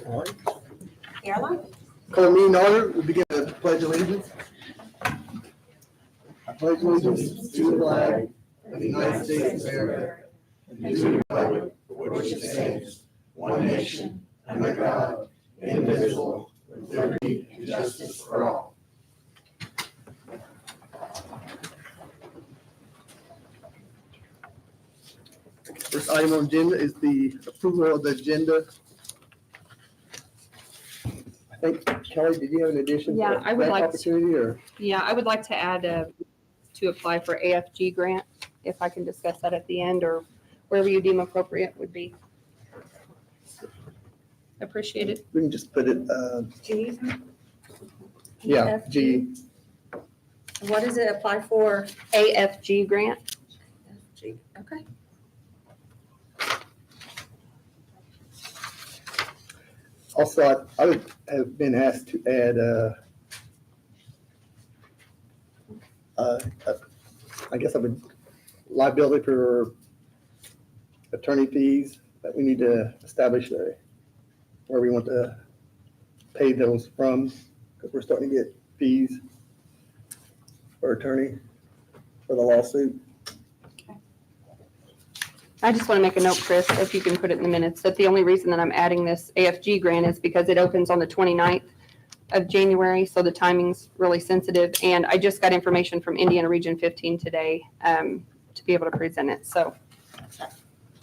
All right. Caroline? Call the meeting order. We begin with the pledge of allegiance. I pledge allegiance to the flag of the United States of America and to the republic for which it stands, one nation, under God, indivisible, with liberty and justice for all. First item on the agenda is the approval of the agenda. I think, Kelly, did you have an addition? Yeah, I would grant like to- opportunity or? Yeah, I would like to add to apply for AFG grant, if I can discuss that at the end, or wherever you deem appropriate would be appreciated. We can just put it, G. yeah, G. What does it apply for? AFG grant. G. Okay. Also, I would have been asked to add, I guess I would, liability for attorney fees, that we need to establish where we want to pay those from, because we're starting to get fees for attorney for the lawsuit. I just want to make a note, Chris, if you can put it in the minutes, that the only reason that I'm adding this AFG grant is because it opens on the 29th of January, so the timing's really sensitive. And I just got information from Indiana Region 15 today to be able to present it, so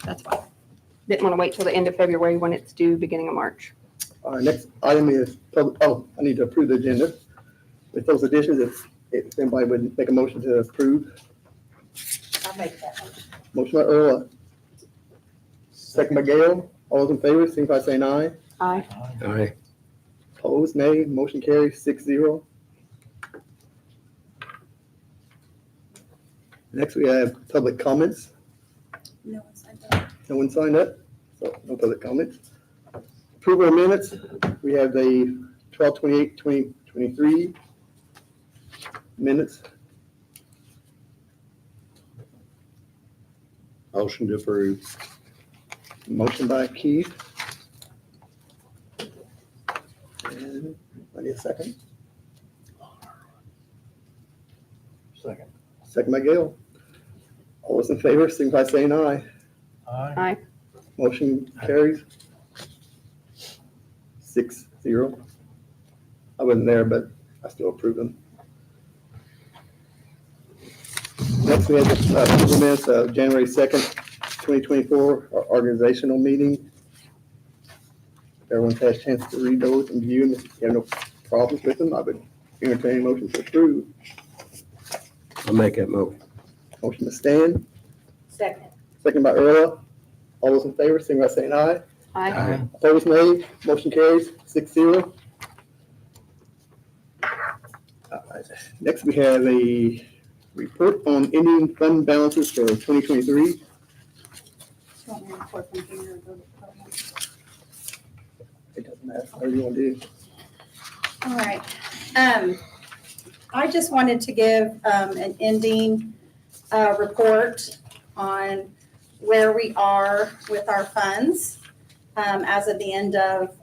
that's fine. Didn't want to wait till the end of February when it's due, beginning of March. Our next item is, I need to approve the agenda. With those additions, if anybody would make a motion to approve. I'll make that one. Motion by Earl, second by Gail. All those in favor, signify by saying aye. Aye. Aye. Opposed, nay. Motion carries 6-0. Next, we have public comments. No, it's like that. No one signed up, so no public comments. Approval of minutes. We have the 12/28/2023 minutes. Motion to approve. Motion by Keith. And I need a second. Second. Second by Gail. All those in favor, signify by saying aye. Aye. Motion carries 6-0. I wasn't there, but I still approve them. Next, we have the approval minutes of January 2nd, 2024, our organizational meeting. Everyone's had a chance to read those and view them. If you have no problems with them, I would entertain a motion to approve. I'll make that motion. Motion to stand, Second. second by Earl. All those in favor, signify by saying aye. Aye. Opposed, nay. Motion carries 6-0. Next, we have a report on ending fund balances for 2023. It doesn't matter, whatever you want to do. All right. I just wanted to give an ending report on where we are with our funds as of the end of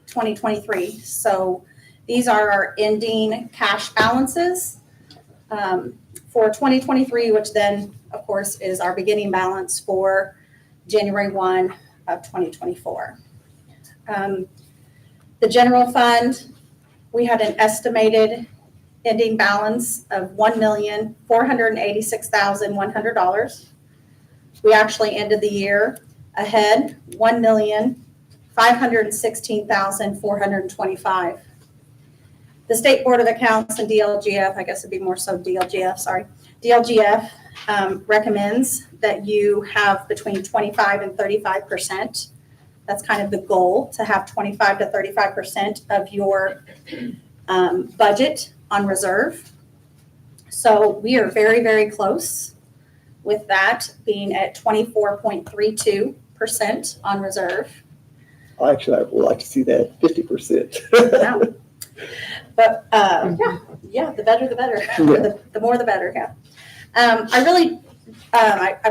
2023. So these are our ending cash balances for 2023, which then, of course, is our beginning balance for January 1 of 2024. The general fund, we had an estimated ending balance of $1,486,100. We actually ended the year ahead, $1,516,425. The State Board of Accounts and DLGF, I guess it'd be more so DLGF, sorry. DLGF recommends that you have between 25 and 35%. That's kind of the goal, to have 25 to 35% of your budget on reserve. So we are very, very close with that being at 24.32% on reserve. Actually, I would like to see that 50%. Yeah. But yeah, the better, the better. Yeah. The more, the better, yeah. I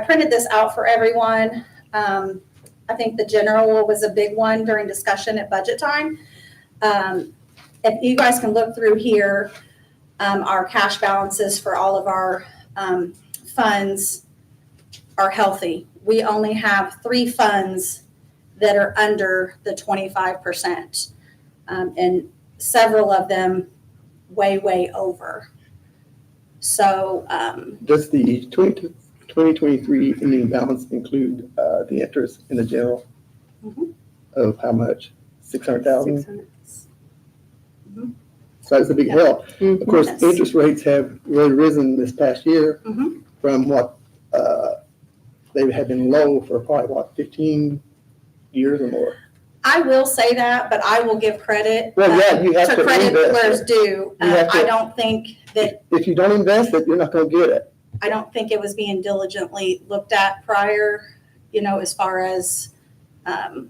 printed this out for everyone. I think the general was a big one during discussion at budget time. If you guys can look through here, our cash balances for all of our funds are healthy. We only have 3 funds that are under the 25%, and several of them way over. So, Does the 2023 ending balance include the interest in the general Mhm. of how much? 600,000? 600. So that's a big help. Of Mhm. course, Yes. interest rates have really risen this past year Mhm. from what, they have been low for probably, 15 years or more. I will say that, but I will give credit. Well, yeah, you have to credit invest where it's it. due. You have I to- don't think that, If you don't invest it, you're not gonna get it. I don't think it was being diligently looked at prior, as far as, Of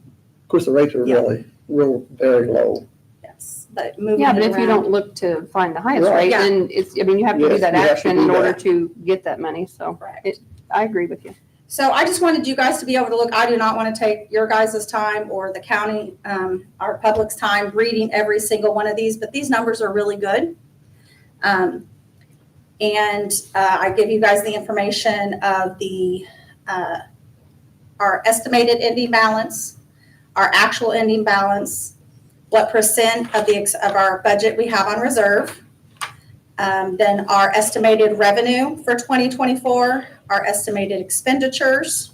course, the rates are Yeah. real, very low. yes, but moving Yeah, but it if you around. don't look to find the highest Right. rate, Yeah. then it's, I mean, you have to do Yes, that you have to action do in order that. to get that money, so Correct. I agree with you. So I just wanted you guys to be able to look. I do not want to take your guys' time or the county, our public's time reading every single one of these, but these numbers are really good. And I give you guys the information of our estimated ending balance, our actual ending balance, what percent of our budget we have on reserve, then our estimated revenue for 2024, our estimated expenditures,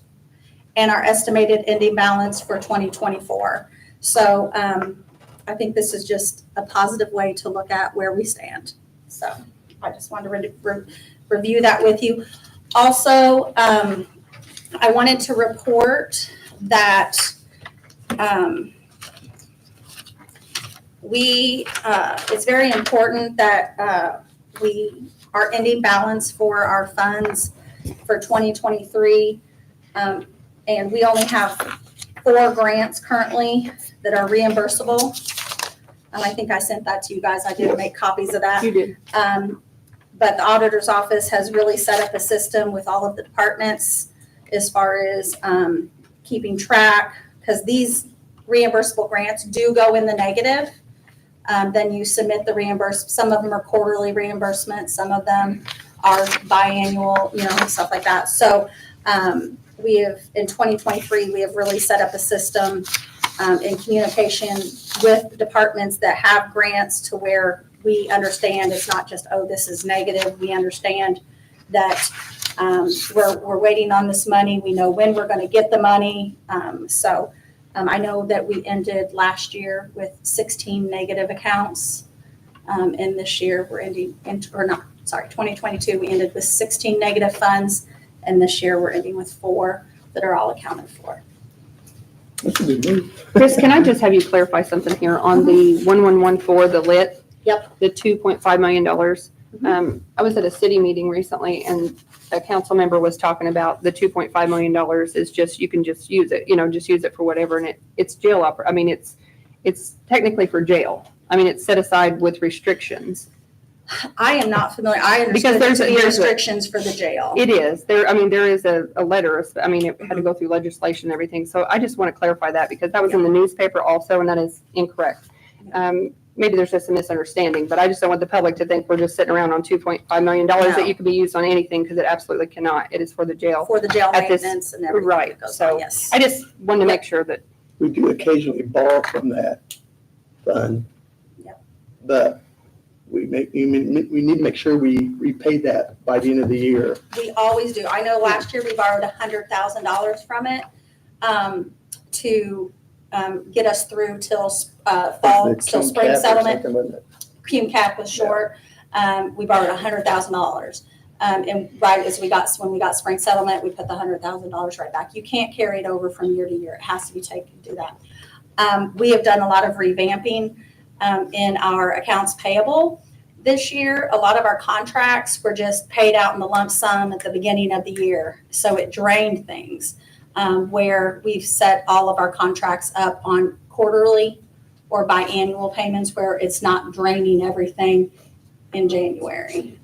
and our estimated ending balance for 2024. So I think this is just a positive way to look at where we stand. So I just wanted to review that with you. Also, I wanted to report that it's very important that our ending balance for our funds for 2023, and we only have 4 grants currently that are reimbursable. I think I sent that to you guys. I did make copies of that. You did. But the auditor's office has really set up a system with all of the departments as far as keeping track, because these reimbursable grants do go in the negative. Then you submit the some of them are quarterly reimbursements, some of them are biannual, stuff like that. So we have, in 2023, we have really set up a system in communication with departments that have grants to where we understand it's not just, oh, this is negative. We understand that we're waiting on this money. We know when we're going to get the money. So I know that we ended last year with 16 negative accounts. And this year we're ending, 2022, we ended with 16 negative funds. And this year we're ending with 4 that are all accounted for. That's a good move. Chris, can I just have you clarify something here on the 1114, the lit? Yep. The $2.5 million. I was at a city meeting recently and a council member was talking about the $2.5 million is just, you can just use it, just use it for whatever. And it's jail it's technically for jail. I mean, it's set aside with restrictions. I am not familiar. I Because understood there to be there's a- restrictions for the jail. It is. There is a letter. It had to go through legislation and everything. So I just want to clarify that because that was in the newspaper also, and that is incorrect. Maybe there's just a misunderstanding, but I just don't want the public to think we're just sitting around on $2.5 million No. that you could be used on anything because it absolutely cannot. It is for the jail. For the jail At this- maintenance and everything right, that goes so on, yes. I just wanted to make sure that, We do occasionally borrow from that fund. Yep. But we need to make sure we repay that by the end of the year. We always do. I know last year we borrowed $100,000 from it to get us through till fall, The till King spring Cap or settlement. something, wasn't it? Cume cap was short. We borrowed $100,000. And right as when we got spring settlement, we put the $100,000 right back. You can't carry it over from year to year. It has to be taken to do that. We have done a lot of revamping in our accounts payable this year. A lot of our contracts were just paid out in the lump sum at the beginning of the year. So it drained things where we've set all of our contracts up on quarterly or biannual payments where it's not draining everything in January.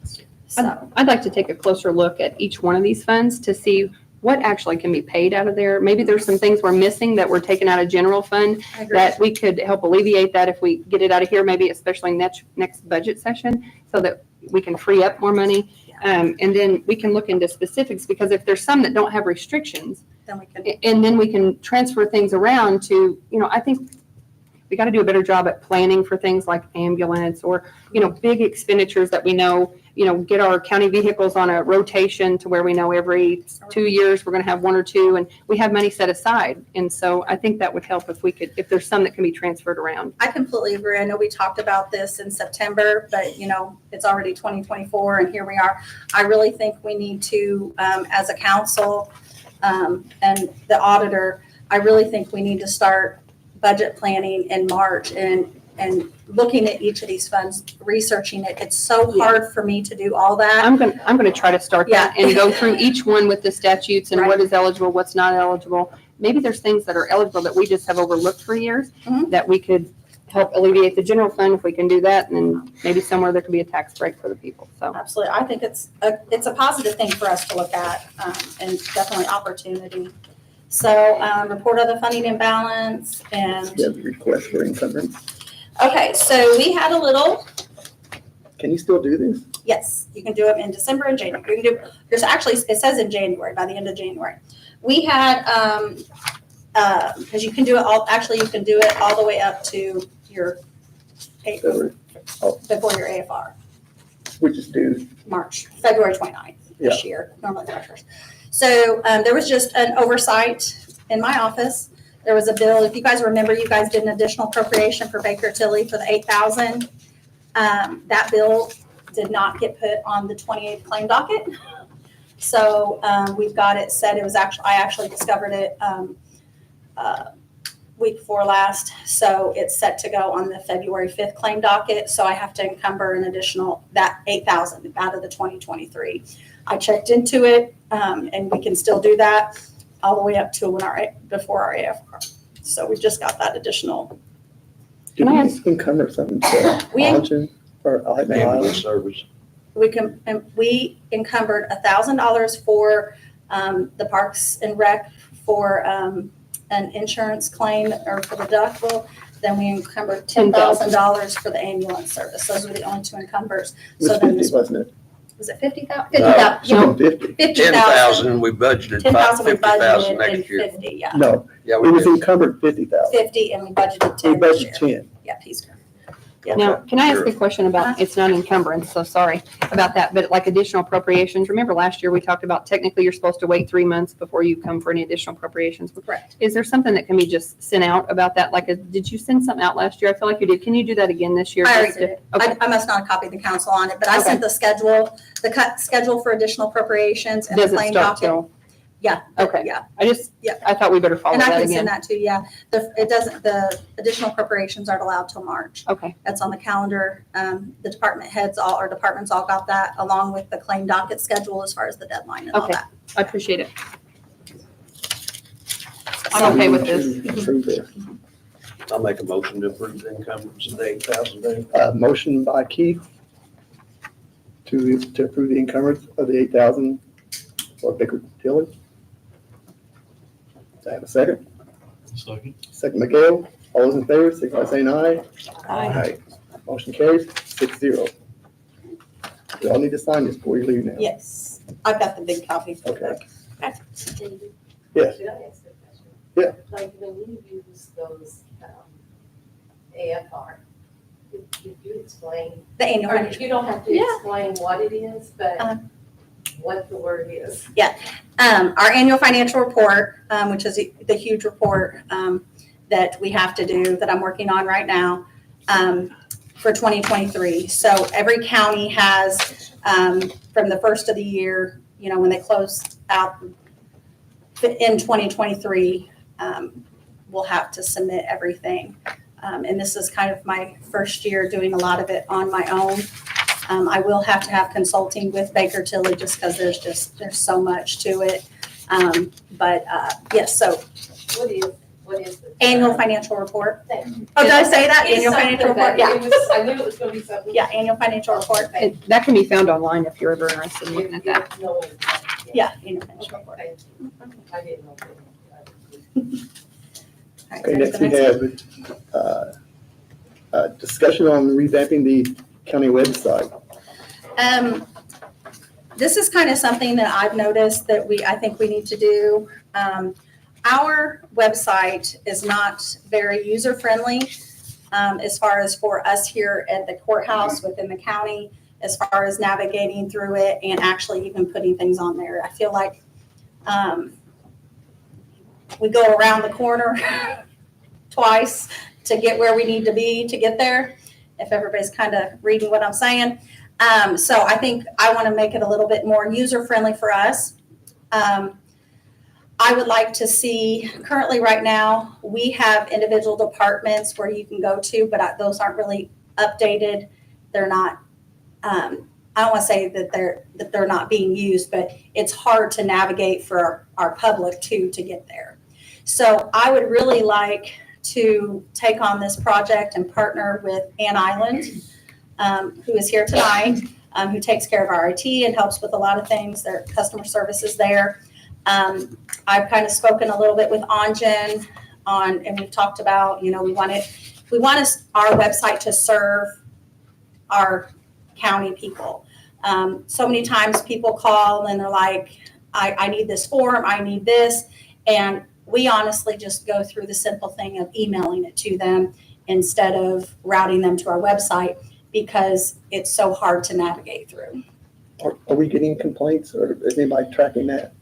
So, I'd like to take a closer look at each one of these funds to see what actually can be paid out of there. Maybe there's some things we're missing that we're taking out of general fund I agree. that we could help alleviate that if we get it out of here, maybe especially next budget session, so that we can free up more money. And then we can look into specifics, because if there's some that don't have restrictions, Then we can, and then we can transfer things around to, I think we got to do a better job at planning for things like ambulance or, big expenditures that we know, get our county vehicles on a rotation to where we know every 2 years we're going to have 1 or 2, and we have money set aside. And so I think that would help if there's some that can be transferred around. I completely agree. I know we talked about this in September, but it's already 2024 and here we are. I really think we need to, as a council, and the auditor, I really think we need to start budget planning in March and looking at each of these funds, researching it. It's so hard for me to do all that. I'm going to try to start that Yeah. and go through each one with the statutes and what is eligible, what's not eligible. Maybe there's things that are eligible that we just have overlooked for years Mhm. that we could help alleviate the general fund if we can do that. And then maybe somewhere there could be a tax break for the people. So Absolutely. I think it's a positive thing for us to look at, and definitely opportunity. So, report of the funding imbalance and, We have a request for encumbrance. okay, so we had a little, Can you still do this? yes, you can do it in December and January. You can do, there's actually, it says in January, by the end of January. We had, because you can do it all, actually you can do it all the way up to your, February, before your AFR. which is due? February 29th this year, normally March 1st. So there was just an oversight in my office. There was a bill, if you guys remember, you guys did an additional appropriation for Baker Tilly for the 8,000. That bill did not get put on the 28th claim docket. So we've got it set, I actually discovered it week before last. So it's set to go on the February 5th claim docket. So I have to encumber an additional, that 8,000 out of the 2023. I checked into it, and we can still do that all the way up to before our AFR. So we just got that additional. Did Can I we encumber something for We- launching or Ambulance Island? service. We encumbered $1,000 for the Parks and Rec for an insurance claim or for the deductible. Then we encumbered $10,000 for the ambulance service. Those were the only two encumbers. It was So then 50, this, wasn't it? was it 50,000? No. 50,000, Should have been 50. 50,000. 10,000, we budgeted 10,000 we 50,000 budgeted next and year. 50, yeah. No, Yeah, it we was did. encumbered 50,000. 50 and we budgeted We 10 this year. budgeted 10. Yeah, Peace Corps. now, can I ask Sure. a question about, it's not encumbrance, so sorry about that, but like additional appropriations. Remember last year we talked about technically you're supposed to wait 3 months before you come for any additional appropriations. Correct. Is there something that can be just sent out about that? Did you send something out last year? I feel like you did. Can you do that again this year? I already Just did to- it. Okay. I must not have copied the council on it, but I Okay. sent the schedule for additional appropriations and the Doesn't claim start docket. till, Yeah. Okay. Yeah, I thought we better follow and I that can send again. that to you, yeah. The additional appropriations aren't allowed till March. Okay, That's on the calendar. The department heads, our departments all got that, along with the claim docket schedule as far as the deadline and all Okay. that. I appreciate it. I'm okay with this. Approve this. I'll make a motion to approve the encumbrance of the 8,000. Motion by Keith to approve the encumbrance of the 8,000 for Baker Tilly. Do I have a second? Second. Second, Miguel. All those in favor, signify by saying aye. Aye. Motion carries 6-0. We all need to sign this before you leave now. Yes, I've got the big copy for Okay. the. Yes. Should I ask a question? Yeah. Like when you use those AFR, did you explain, The annual. or you don't have to Yeah. explain what it is, but Uh-huh. what the word is? Our annual financial report, which is the huge report that we have to do, that I'm working on right now, for 2023. So every county has, from the first of the year, when they close out in 2023, we'll have to submit everything. And this is kind of my first year doing a lot of it on my own. I will have to have consulting with Baker Tilly just because there's so much to it. But yes, so What is, What is it? Annual financial report. Thank you. Oh, did I say that? It's Annual financial something report, that- yeah. it was- I knew it was gonna be something. Yeah, annual financial report. That can be found online if you're ever interested in looking at that. No one. Yeah, annual financial Okay, report. thank you. I didn't know. All right, Okay, so next the we have discussion on revamping the county website. This is kind of something that I've noticed that I think we need to do. Our website is not very user-friendly as far as for us here at the courthouse within the county, as far as navigating through it and actually even putting things on there. I feel like we go around the corner twice to get where we need to be to get there, if everybody's kind of reading what I'm saying. So I think I want to make it a little bit more user-friendly for us. I would like to see, currently right now, we have individual departments where you can go to, but those aren't really updated. They're not, I don't want to say that they're not being used, but it's hard to navigate for our public too to get there. So I would really like to take on this project and partner with Ann Island, who is here tonight, who takes care of our IT and helps with a lot of things. Their customer service is there. I've kind of spoken a little bit with Anjan and we've talked about, we want our website to serve our county people. So many times people call and they're like, I need this form, I need this. And we honestly just go through the simple thing of emailing it to them instead of routing them to our website because it's so hard to navigate through. Are we getting complaints or is anybody tracking that?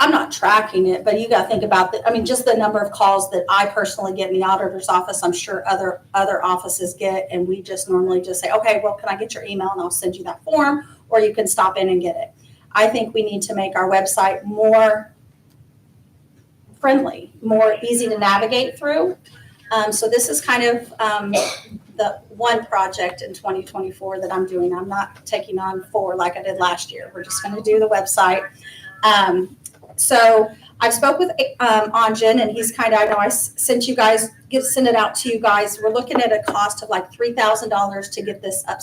I'm not tracking it, but you got to think about just the number of calls that I personally get in the auditor's office, I'm sure other offices get, and we just normally just say, okay, well, can I get your email and I'll send you that form, or you can stop in and get it. I think we need to make our website more friendly, more easy to navigate through. So this is kind of the one project in 2024 that I'm doing. I'm not taking on 4 like I did last year. We're just going to do the website. So I spoke with Anjan, and he's kind of, I know I sent it out to you guys. We're looking at a cost of like $3,000 to get this up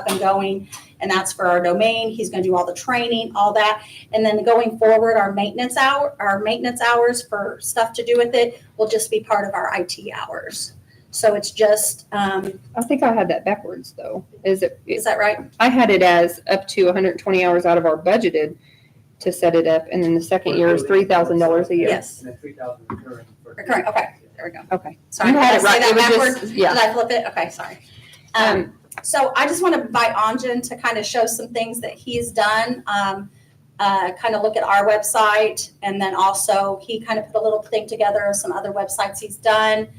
and going, and that's for our domain. He's going to do all the training, all that, and then going forward, our maintenance hours for stuff to do with it will just be part of our IT hours. So it's just, I think I had that backwards though. is that right? I had it as up to 120 hours out of our budgeted to set it up, and then the second year is $3,000 a year. Yes. And then 3,000 recurring. Recurring. Okay, there we go. Okay. Sorry, You had did it I right. say It was that just- backwards? yeah. Did I flip it? Okay, sorry. So I just want to invite Anjan to kind of show some things that he's done, kind of look at our website, and then also he kind of put a little thing together of some other websites he's done.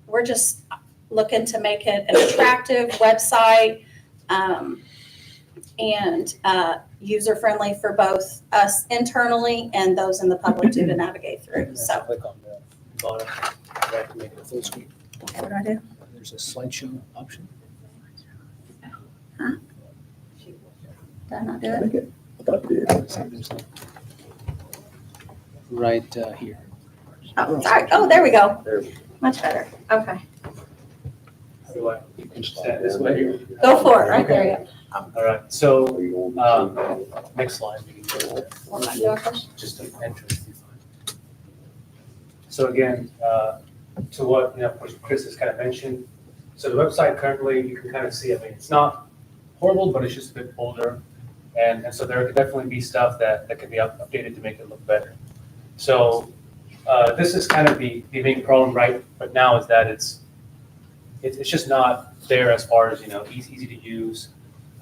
We're just looking to make it an attractive website and user-friendly for both us internally and those in the public too to navigate through. So Click on the bottom, right, to make it full screen. what do I do? There's a slideshow option. Did I not do I it? think I thought it did. There's right here. Oh, sorry. Oh, there we go. There we Much better. Okay. So you can stand this way here. Go for it, right there, yeah. All right, so next slide. we can go. What am I doing first? Just an entrance. So again, to what, of course, Chris has kind of mentioned. So the website currently, you can kind of see, it's not horrible, but it's just a bit older. And so there could definitely be stuff that can be updated to make it look better. So this is kind of the main problem right now is that it's just not there as far as, easy to use.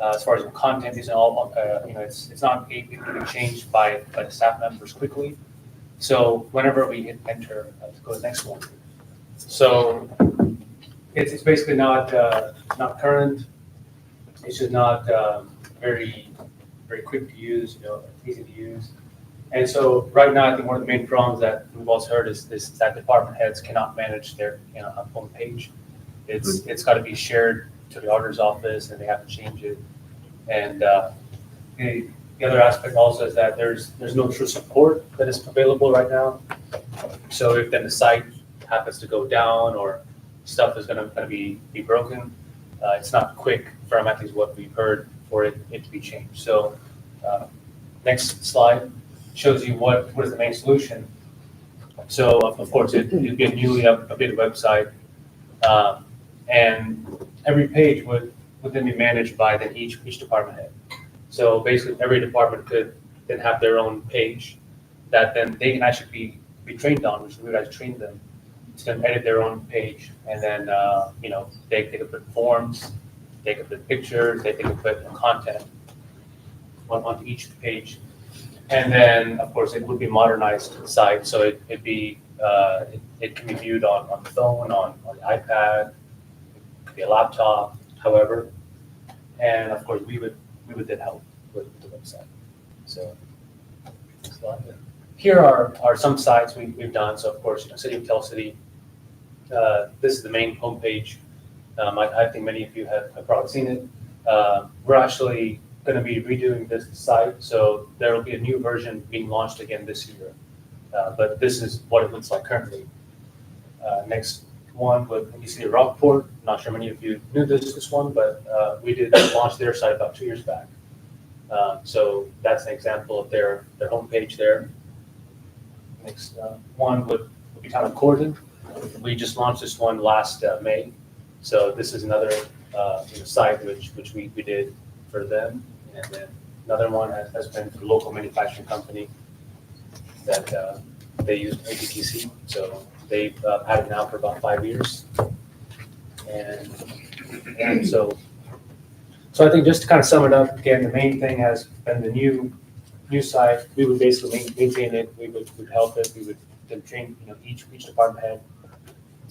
As far as content is all, it's not able to be changed by the staff members quickly. So whenever we hit enter, let's go to the next one. So it's basically not current. It's just not very quick to use, easy to use. And so right now, I think one of the main problems that we've also heard is that department heads cannot manage their home page. It's got to be shared to the auditor's office, and they have to change it. And the other aspect also is that there's no true support that is available right now. So if then the site happens to go down or stuff is gonna be broken, it's not quick formatting is what we've heard for it to be changed. So, next slide shows you what is the main solution. So of course, it'd be a newly updated website, and every page would then be managed by then each department head. So basically, every department could then have their own page that then they can actually be trained on, which we would actually train them to then edit their own page, and then they could put forms, they could put pictures, they could put content onto each page. And then, of course, it would be modernized site, so it can be viewed on the phone, on the iPad, it could be a laptop, however. And of course, we would then help with the website. So, here are some sites we've done. So of course, City of Tell City. This is the main homepage. I think many of you have probably seen it. We're actually going to be redoing this site, so there will be a new version being launched again this year. But this is what it looks like currently. Next one, you see Rockport. Not sure many of you knew this one, but we did launch their site about 2 years back. So that's an example of their homepage there. Next one would be Town of Corydon. We just launched this one last May. So this is another site which we did for them. And then another one has been for the local manufacturing company that they use APTC. So they've had it now for about 5 years. And so I think just to kind of sum it up, again, the main thing has been the new site. We would basically maintain it. We would help it. We would then train each department head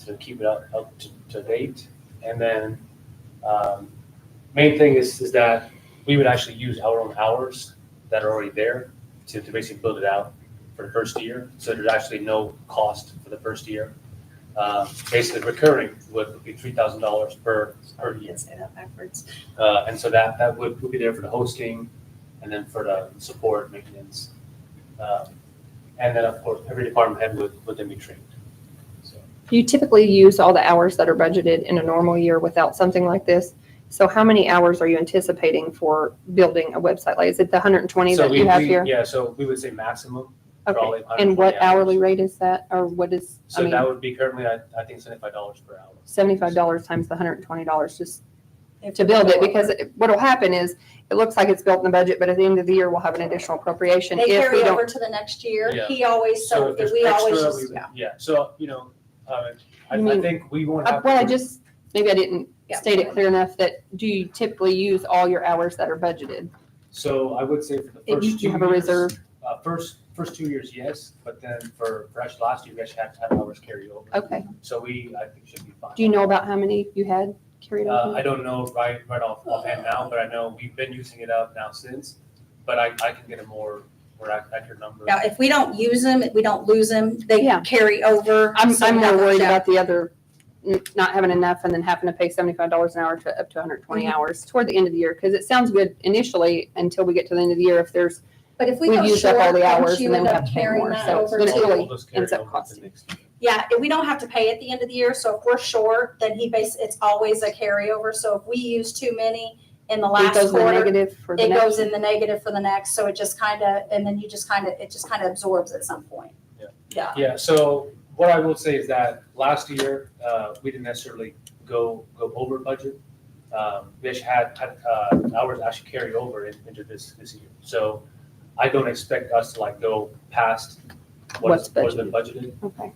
to keep it up to date. And then main thing is that we would actually use our own hours that are already there to basically build it out for the first year. So there's actually no cost for the first year. Basically, recurring would be $3,000 per year. Let's say that backwards. And so that would be there for the hosting and then for the support, maintenance. And then, of course, every department head would then be trained. So, You typically use all the hours that are budgeted in a normal year without something like this. So how many hours are you anticipating for building a website? Like, is it the 120 so that you have here? Yeah, so we would say maximum. Probably Okay. And what 120 hourly hours. rate is that? Or what is, So that would be currently, I think, $75 per hour. $75 times the $120 just to build it? Because what'll happen is, it looks like it's built in the budget, but at the end of the year, we'll have an additional appropriation They if carry we over don't. to the next year. Yeah. He always, so if there's we always extra, just, we would- yeah. Yeah, so, I mean, think we won't have. Well, I to- just, maybe I didn't Yeah. state it clear enough that, do you typically use all your hours that are budgeted? So I would say for the If first you 2 have a years, reserve? First 2 years, yes, but then for actually last year, we actually had hours carry over. Okay. So I think should be fine. Do you know about how many you had carried over? I don't know right offhand now, but I know we've been using it up now since, but I can get a more accurate number. Now, if we don't use them, we don't lose them, they Yeah. carry over. I'm So more worried yeah. about the other, not having enough and then having to pay $75 an hour to up to 120 hours toward the end of the year. Because it sounds good initially until we get to the end of the year. If there's, But if we we've go used up short, all the don't hours you and then end we up have to pay carrying more. that So over then it to? really We'll just carry ends up over to costing. next year. Yeah, and we don't have to pay at the end of the year, so if we're short, then it's always a carryover. So if we use too many in the It last goes in the quarter, negative for the it next. goes in the negative for the next, so it just kind of, and then it just kind of absorbs at some point. Yeah. Yeah. Yeah, so what I will say is that last year, we didn't necessarily go over budget. We actually had hours actually carry over into this year. So I don't expect us to go past what's been budgeted. Okay.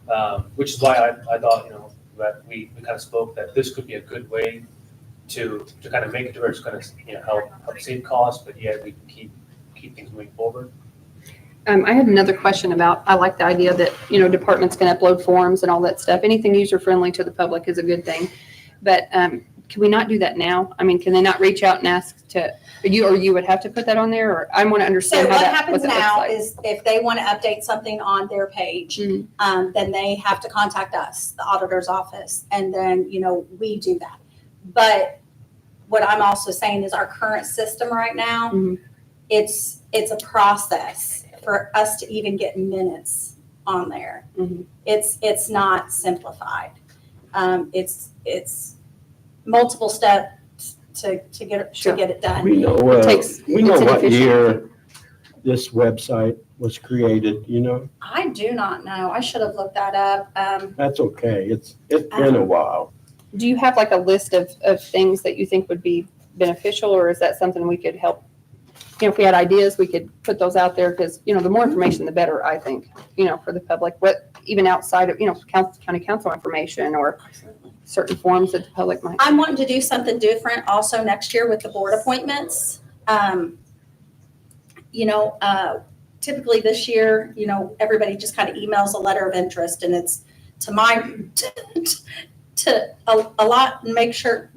Which is why I thought, that we kind of spoke that this could be a good way to kind of make it to where it's going to, help save costs, but yet we can keep things moving forward. I had another question about, I like the idea that, departments can upload forms and all that stuff. Anything user-friendly to the public is a good thing. But can we not do that now? I mean, can they not reach out and ask you would have to put that on there? Or I want to So understand how what that, happens what that now looks like. is if they want to update something on their page, Mhm. then they have to contact us, the auditor's office, and then, we do that. But what I'm also saying is our current system right now, Mhm. it's a process for us to even get minutes on there. Mhm. It's not simplified. It's multiple steps to Sure. get it done. We know, It takes- we know it's what inefficient. year this website was created, you know? I do not know. I should have looked that up. That's okay. It's been a while. Do you have like a list of things that you think would be beneficial, or is that something we could help? You know, if we had ideas, we could put those out there, because, you know, the more information, the better, I think, you know, for the public, what, even outside of, you know, county council information or certain forms that the public might. I'm wanting to do something different also next year with the board appointments. You know, typically this year, you know, everybody just kind of emails a letter of interest, and it's to a lot to make sure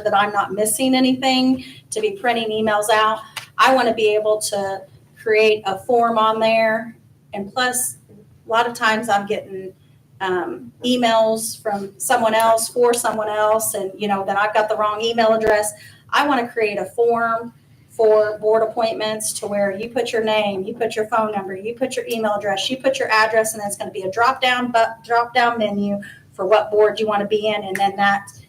that I'm not missing anything, to be printing emails out. I want to be able to create a form on there. And plus, a lot of times I'm getting emails from someone else for someone else, and, you know, then I've got the wrong email address. I want to create a form for board appointments to where you put your name, you put your phone number, you put your email address, you put your address, and then it's going to be a drop-down menu for what board you want to be in. And then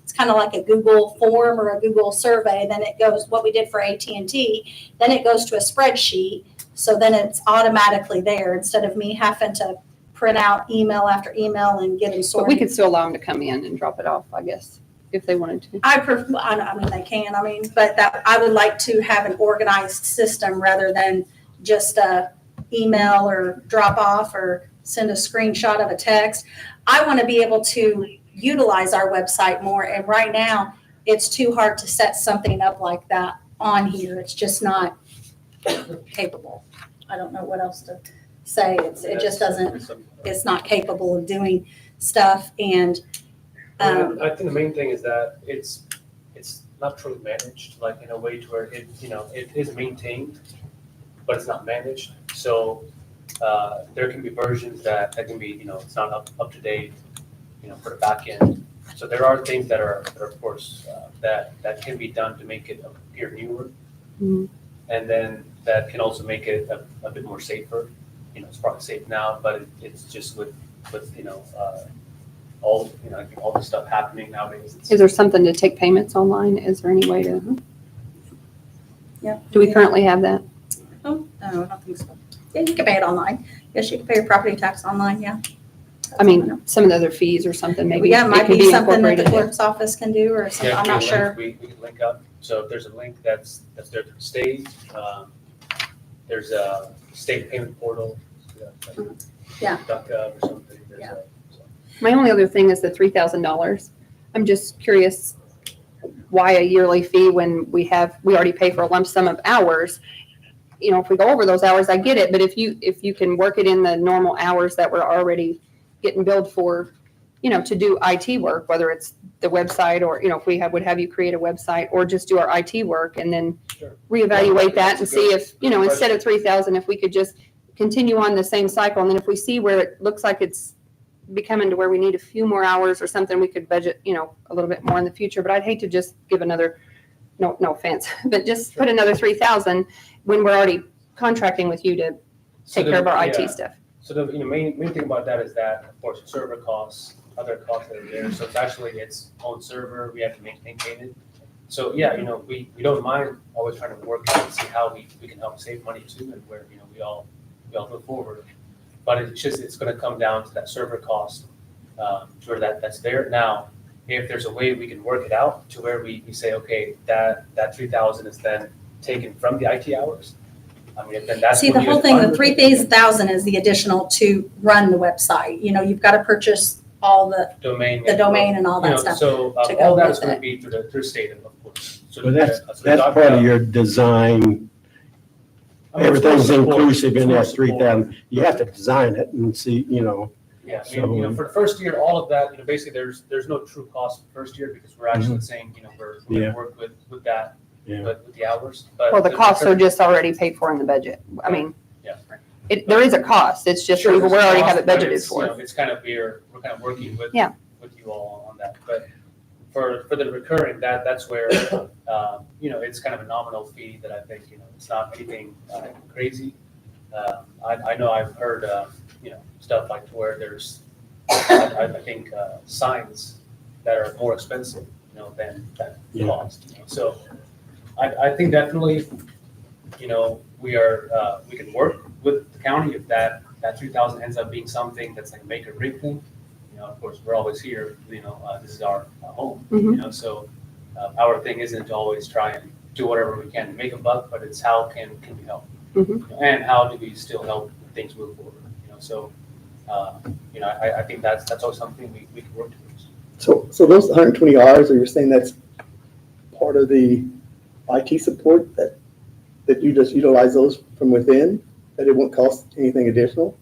it's kind of like a Google form or a Google survey. Then it goes, what we did for AT&T, then it goes to a spreadsheet. So then it's automatically there, instead of me having to print out email after email and get them But we sorted. could still allow them to come in and drop it off, I guess, if they wanted to. I mean, they can, but that, I would like to have an organized system rather than just a email or drop off or send a screenshot of a text. I want to be able to utilize our website more. And right now, it's too hard to set something up like that on here. It's just not capable. I don't know what else to say. It just doesn't, it's not capable of doing stuff. And I think the main thing is that it's not truly managed, like in a way to where it, you know, it is maintained, but it's not managed. So there can be versions that can be, you know, it's not up to date, you know, for the back end. So there are things that are of course, that can be done to make it appear newer. Mhm. And then that can also make it a bit more safer. You know, it's probably safe now, but it's just with, you know, all, you know, I think all the stuff happening nowadays. Is there something to take payments online? Is there any way to? yeah. Do we currently have that? Oh, no, I don't think so. Yeah, you can pay it online. Yes, you can pay your property tax online, yeah. I mean, some of the other fees or something, maybe. Yeah, it might could be something that the incorporated in. clerk's office can do or something, Yeah, I'm if not you sure. link, we can link up. So if there's a link that's there to the state, there's a state payment portal. Yeah. .gov or something. There's Yeah. so. My only other thing is the $3,000. I'm just curious why a yearly fee when we already pay for a lump sum of hours. You know, if we go over those hours, I get it, but if you can work it in the normal hours that we're already getting billed for, you know, to do IT work, whether it's the website or, you know, if we would have you create a website or just do our IT work and then Sure. reevaluate that and That's a see good- if, you know, good instead of 3,000, if we could just continue on the same cycle. And then if we see where it looks like it's becoming to where we need a few more hours or something, we could budget, you know, a little bit more in the future. But I'd hate to just give another, no offense, but just put another 3,000 when we're already contracting with you to So take care of our yeah. IT stuff. So the, you know, main thing about that is that, of course, server costs, other costs that are there. So it's actually its own server. We have to maintain it. So yeah, you know, we don't mind always trying to work out and see how we can help save money too, and where, you know, we all move forward. But it's going to come down to that server cost, to where that's there. Now, if there's a way we can work it out to where we say, okay, that 3,000 is then taken from the IT hours. I mean, then that's. See, the when you whole guys thing, fund the it. 3,000 is the additional to run the website. You know, you've got to purchase all the Domain. domain and all You that know, stuff. So to all go that with is going it. to be through state, of course. So But that's that- part of your design. I mean, it's more Everything's support. inclusive in It's more that support. 3,000. You have to design it and see, you know. Yeah, I mean, you know, for the first year, all of that, you know, basically there's no true cost for the first year because we're actually saying, you know, we're going Yeah. to work with that, Yeah. but with the hours. But Well, the costs are just already paid for in the budget. I mean, Yeah. there is a cost. It's just, we Sure, already have it but budgeted it's, you know, for. it's kind of, we're kind of working with Yeah. with you all on that. But for the recurring, that's where, you know, it's kind of a nominal fee that I think, you know, it's not anything crazy. I know I've heard stuff like to where there's, I think, signs that are more expensive, than that Yeah. cost. So I think definitely, we can work with the county if that 3,000 ends up being something that's like a make or break thing. Of course, we're always here, this is our home, Mhm. so our thing isn't to always try and do whatever we can to make a buck, but it's how can we help? Mhm. And how do we still help things move forward, so, I think that's always something we can work towards. So those 120 hours, are you saying that's part of the IT support that you just utilize those from within, that it won't cost anything additional?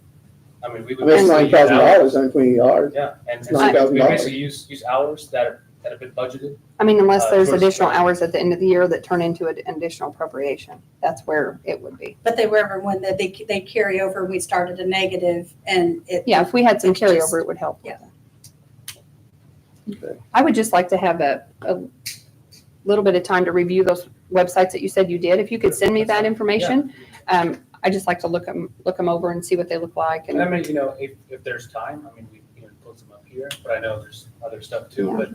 I mean, we I would. mean, it's basically use $9,000, hours. 120 hours. Yeah, and It's so we $9,000. basically use hours that have been budgeted. I mean, unless there's Towards- additional hours at the end of the year that turn into an additional appropriation, that's where it would be. But they were when they carry over, we started a negative and it. Yeah, if we had some It's just- carryover, it would help. Yeah. Okay. I would just like to have a little bit of time to review those websites that you said you did. If you could send me that information, I just like to look them over and see what they look like. And I And mean, if there's time, I mean, we can post them up here, but I know there's other stuff too, Yeah. but.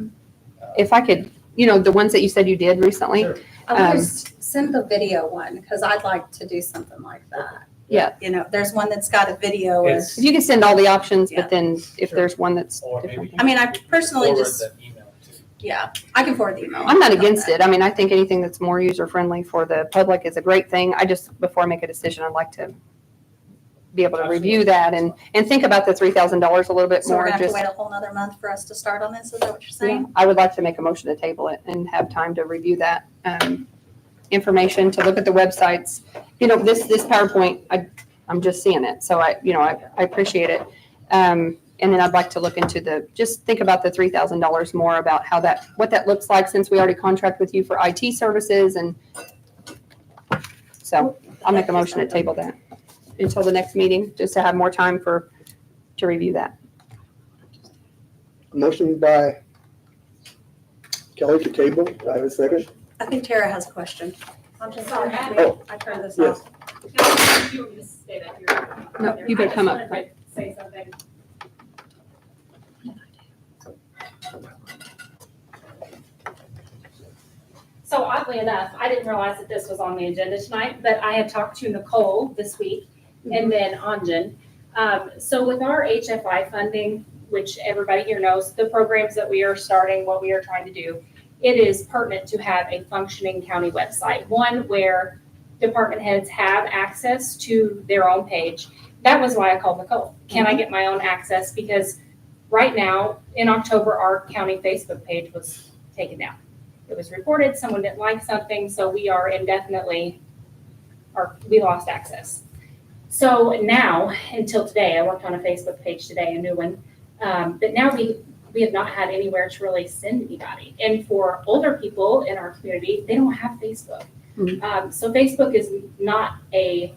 if I could, the ones that you said you did recently, Sure. I would send the video one, because I'd like to do something like that. Yeah. There's one that's got a video. And It's, if you could send all the options, Yeah. but then if Sure. there's one that's or maybe. different. you I mean, I can personally forward just, the email too. yeah, I can forward the email. I'm not against it. I mean, I think anything that's more user-friendly for the public is a great thing. I just, before I make a decision, I'd like to be able to review that and think about the $3,000 a little bit So we're more. gonna have to Just, wait a whole nother month for us to start on this, is that what you're yeah, saying? I would like to make a motion to table it and have time to review that information, to look at the websites. This PowerPoint, I'm just seeing it, so I appreciate it. And then I'd like to look into just think about the $3,000 more, about what that looks like, since we already contract with you for IT services. And so I'll make a motion to table that until the next meeting, just to have more time to review that. Motion by Kelly to table. Do I have a second? I think Tara has a question. I'm just sorry, Oh. I turned this Yes. off. You want me to stay back here? No, you better come up. I just wanted to say something. So oddly enough, I didn't realize that this was on the agenda tonight, but I had talked to Nicole this week and then Anjan. So with our HFI funding, which everybody here knows, the programs that we are starting, what we are trying to do, it is pertinent to have a functioning county website, one where department heads have access to their own page. That was why I called Nicole. Can I get my own access? Because right now, in October, our county Facebook page was taken down. It was reported, someone didn't like something, so we are indefinitely, we lost access. So now, until today, I worked on a Facebook page today, a new one, but now we have not had anywhere to really send anybody. And for older people in our community, they don't have Facebook. So Facebook is not a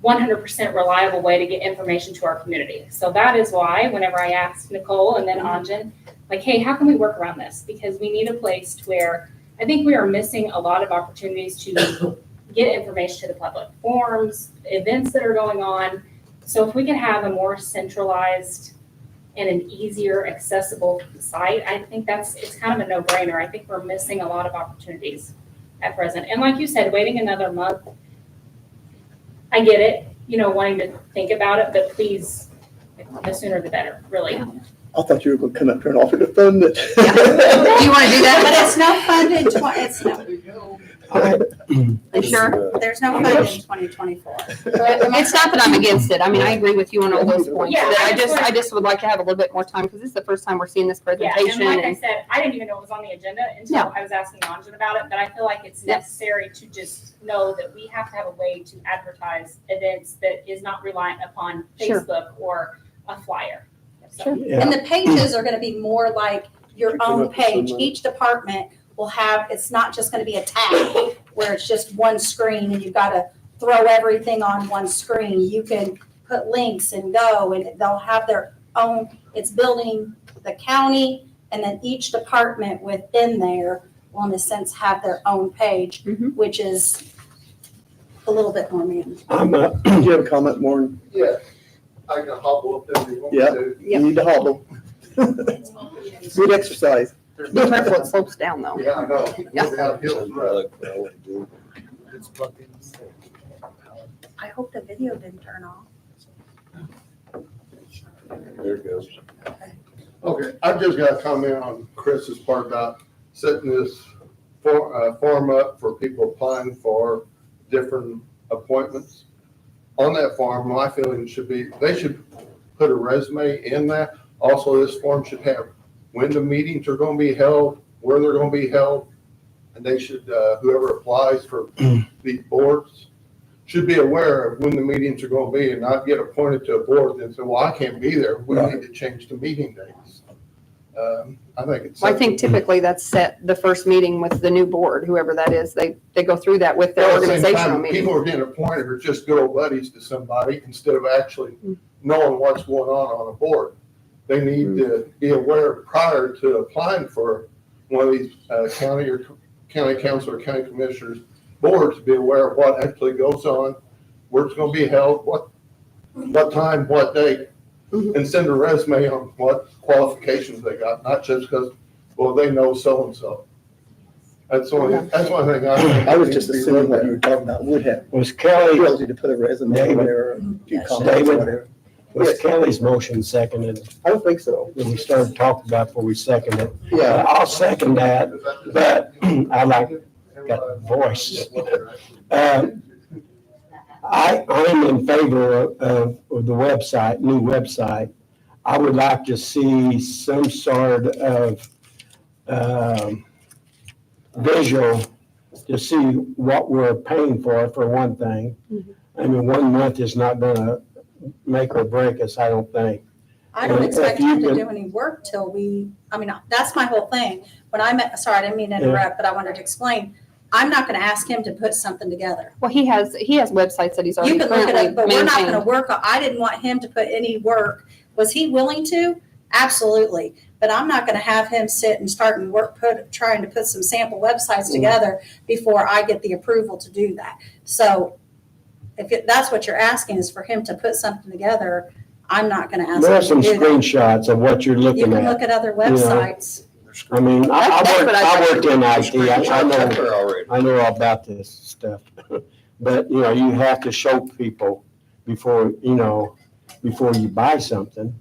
100% reliable way to get information to our community. So that is why whenever I asked Nicole and then Anjan, like, hey, how can we work around this? Because we need a place to where I think we are missing a lot of opportunities to get information to the public, forums, events that are going on. So if we can have a more centralized and an easier accessible site, I think it's kind of a no-brainer. I think we're missing a lot of opportunities at present. And like you said, waiting another month, I get it, wanting to think about it, but please, the sooner the better, really. I thought you were going to come up here and offer to fund it. Do you want to do But that? it's no fund in it's no, You sure? there's no fund in 2024. It's not that I'm against it. I mean, I agree with you on all those points. Yeah, But I I just would like to have a little bit more time, because this is the first time we're seeing this Yeah, presentation. and like I and- said, I didn't even know it was on the agenda until Yeah. I was asking Anjan about it, but I feel like it's Yeah. necessary to just know that we have to have a way to advertise events that is not reliant upon Sure. Facebook or a flyer. So- Sure. Yeah, And the pages are gonna be more like your You come own up with some, page. Each department will have, it's not just gonna be a tab where it's just one screen and you've gotta throw everything on one screen. You can put links and go, and they'll have their own, it's building the county, and then each department within there will in a sense have their own page, Mhm. which is a little bit more manageable. I'm, Do you have a comment, Maureen? Yeah, I can hobble up there if you want me Yeah. to. You need to hobble. Good exercise. Be careful, it slopes down though. Yeah, I know. Yeah. Down hills, right. I hope the video didn't turn off. There it goes. Okay, I've just got a comment on Chris's part about setting this form up for people applying for different appointments. On that form, my feeling should be, they should put a resume in that. Also, this form should have when the meetings are gonna be held, where they're gonna be held. And they should, whoever applies for these boards should be aware of when the meetings are gonna be and not get appointed to a board and say, well, I can't be there. We need to change the meeting dates. I think it's. Well, I think typically that's set the first meeting with the new board, whoever that is. They go through that with their Well, at the same organizational time, meeting. people are getting appointed are just good old buddies to somebody instead of actually knowing what's going on a board. They need to be aware prior to applying for one of these county council or county commissioners boards, to be aware of what actually goes on, where it's going to be held, what time, what date, and send a resume on what qualifications they got, not just because, well, they know so-and-so. That's one thing I was just assuming what you were talking about would have Was Kelly, ability to put a resume in there, or do comments or David? whatever. was Kelly's motion seconded? I don't think so. When we started talking about before we seconded it. Yeah, I'll second that, but I like, got the voice. I'm in favor of the website, new website. I would like to see some sort of visual to see what we're paying for one thing. I mean, 1 month is not gonna make or break us, I don't think. I don't Well, expect if you him to could- do any work till that's my whole thing. When I met, sorry, I didn't mean to interrupt, but I wanted to explain. I'm not gonna ask him to put something together. Well, he has websites that he's You already can look it currently up, but we're not gonna maintained. work, I didn't want him to put any work. Was he willing to? Absolutely. But I'm not gonna have him sit and start and trying to put some sample websites together before I get the approval to do that. So that's what you're asking, is for him to put something together, I'm not gonna ask There are him some to do that. screenshots of what you're You looking can at. look at other websites. I mean, That's what I worked in IT, I know. There already. I know all about this stuff, but you have to show people before you buy something.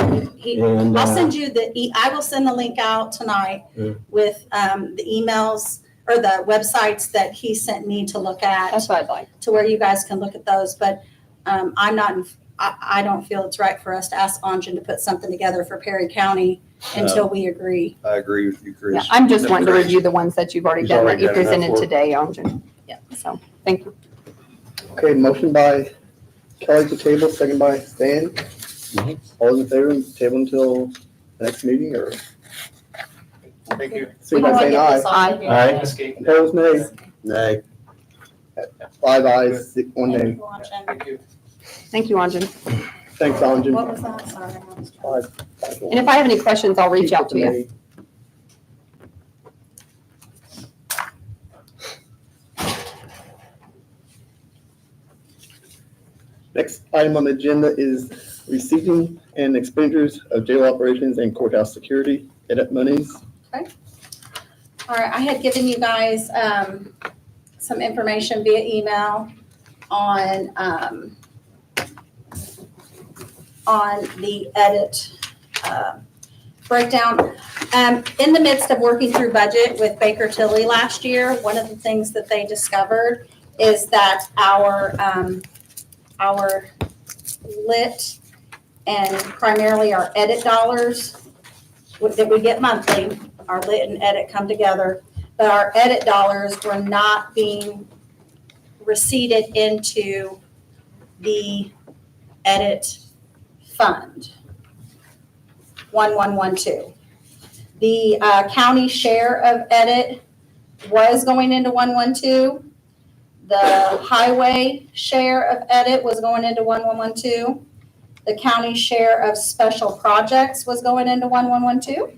And I'll send you I will send the link out tonight Yeah. with the emails or the websites that he sent me to look at, That's what I'd like. to where you guys can look at those. But I don't feel it's right for us to ask Anjan to put something together for Perry County until we agree. I agree with you, Chris. Yeah, I'm just wanting to review the ones that you've already He's done, that already you done enough presented work. today, Anjan. Yeah. So, thank you. okay, motion by Kelly to table, second by Stan. All those in favor, table until the next meeting, or Thank you. see by saying aye. Aye. Aye. Escape. Opposed, nay. Nay. 5 ayes, 1 nay. Thank you. Thank you, Anjan. Thanks, Anjan. What was that? Sorry. 5. And if I have any questions, I'll reach out to you. Next item on the agenda is receiving and expenditures of jail operations and courthouse security edit monies. All right, I had given you guys some information via email on the edit breakdown. In the midst of working through budget with Baker Tilly last year, one of the things that they discovered is that our lit and primarily our edit dollars that we get monthly, our lit and edit come together, but our edit dollars were not being receipted into the edit fund, 1112. The county share of edit was going into 112. The highway share of edit was going into 1112. The county share of special projects was going into 1112.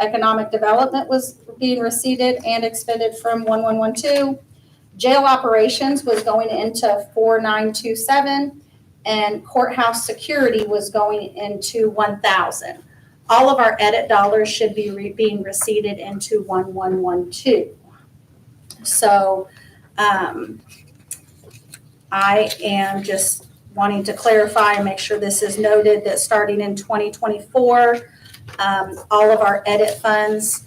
Economic development was being receipted and expended from 1112. Jail operations was going into 4927. and courthouse security was going into 1,000. All of our edit dollars should be being receipted into 1112. So I am just wanting to clarify and make sure this is noted that starting in 2024, all of our edit funds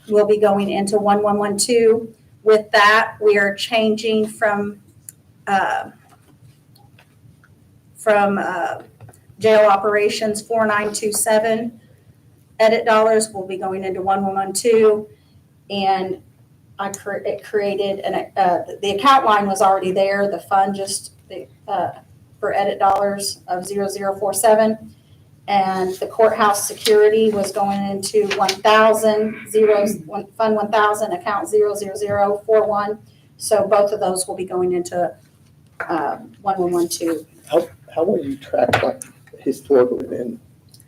will be going into 1112. With that, we are changing from jail operations 4927 edit dollars will be going into 1112, and it created the account line was already there. The fund just for edit dollars of 0047, and the courthouse security was going into 1,000 fund 1,000 account 00041. So both of those will be going into 1112. How will you track like historically then?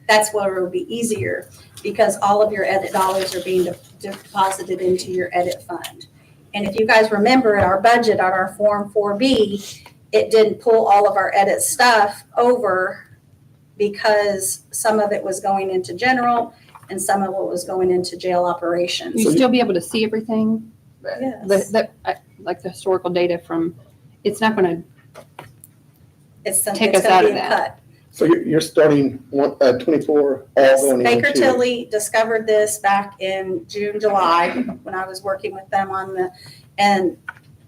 That's where it will be easier because all of your edit dollars are being deposited into your edit fund. And if you guys remember in our budget on our Form 4B, it didn't pull all of our edit stuff over because some of it was going into general and some of it was going into jail operations. You still be able to see everything? Yes. Like the historical data from, it's not going to It's take it's us gonna out be of that. cut. So you're starting 24 all Yes, going into. Baker Tilly discovered this back in June, July, when I was working with them and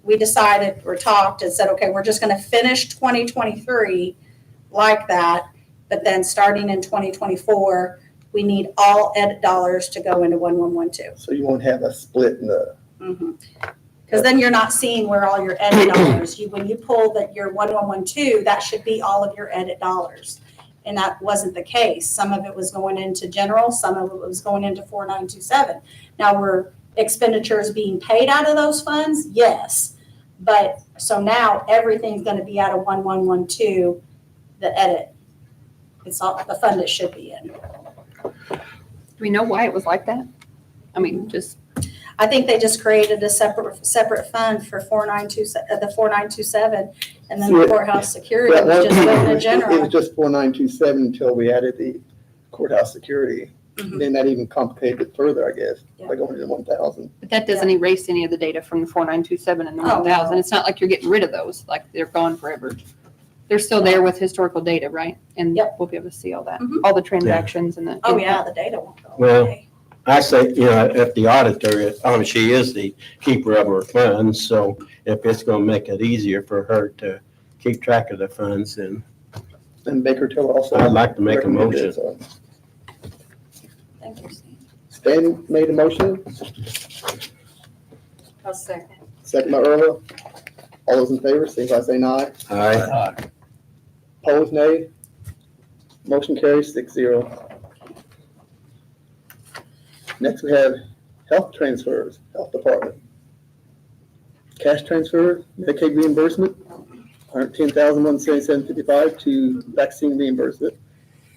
we decided or talked and said, okay, we're just gonna finish 2023 like that, but then starting in 2024, we need all edit dollars to go into 1112. So you won't have a split in the, Because then you're not seeing where all your edit dollars, when you pull your 1112, that should be all of your edit dollars. And that wasn't the case. Some of it was going into general, some of it was going into 4927. Now, were expenditures being paid out of those funds? Yes. But, so now everything's gonna be out of 1112, the edit. It's all, the fund it should be in. Do we know why it was like that? I mean, just, I think they just created a separate fund for 4927, and then the courthouse security that was one, just going to it was general. just 4927 until we added the courthouse security. Mhm. Then that even complicated it further, I guess, Yeah. by going to 1,000. but that doesn't erase any of the data from the 4927 and the Oh, 1000. no. It's not like you're getting rid of those, like they're gone forever. They're still there with historical data, right? And Yep. we'll be able to see all that, Mhm. all the transactions and the. Oh, yeah, the data won't go Well, away. I say, if the auditor, she is the keeper of her funds, so if it's gonna make it easier for her to keep track of the funds, then And Baker Tilly also. I'd like to make a recommended, motion. so. Thank you, Steve. Stan made a motion, I'll second. second by Earl. All those in favor, signify by saying aye. Aye. Opposed, nay. Motion carries 6-0. Next, we have health transfers, health department. Cash transfer, Medicaid reimbursement, $110,177.55 to vaccine reimbursement.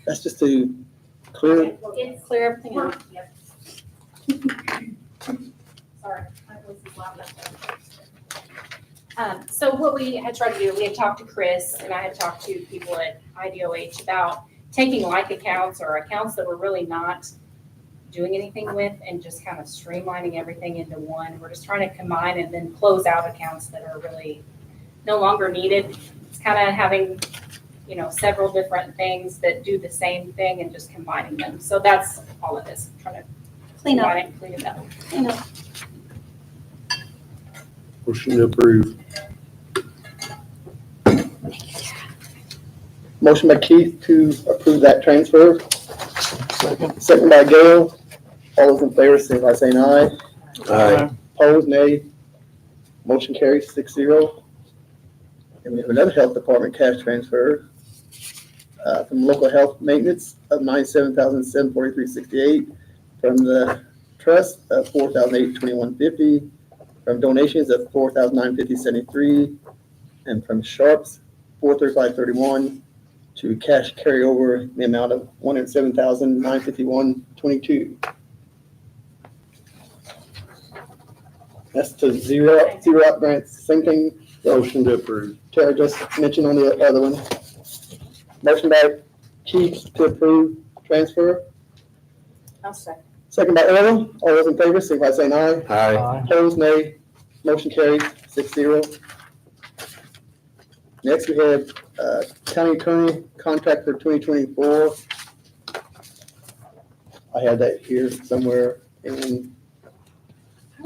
That's just to clear, It's Clear everything out. Yep. Sorry, my voice is loud enough. So what we had tried to do, we had talked to Chris and I had talked to people at IDOH about taking like accounts or accounts that we're really not doing anything with and just kind of streamlining everything into one. We're just trying to combine and then close out accounts that are really no longer needed. It's kind of having, several different things that do the same thing and just combining them. So that's all it is, trying to Clean up, combine it, clean it up. clean up. Motion to approve. motion by Keith to approve that transfer. Second by Gail. All those in favor, signify by saying aye. Aye. Opposed, nay. Motion carries 6-0. And we have another health department cash transfer from local health maintenance of $97,743.68, from the trust of $4,821.50, from donations of $4,950.73, and from Sharps $435.31 to cash carryover in the amount of $107,951.22. That's to zero out grants, same thing Motion to approve. Tara just mentioned on the other one. Motion by Keith to approve transfer, I'll second. second by Earl. All those in favor, signify by saying aye. Aye. Opposed, nay. Motion carries 6-0. Next, we have county attorney contract for 2024. I had that here somewhere, and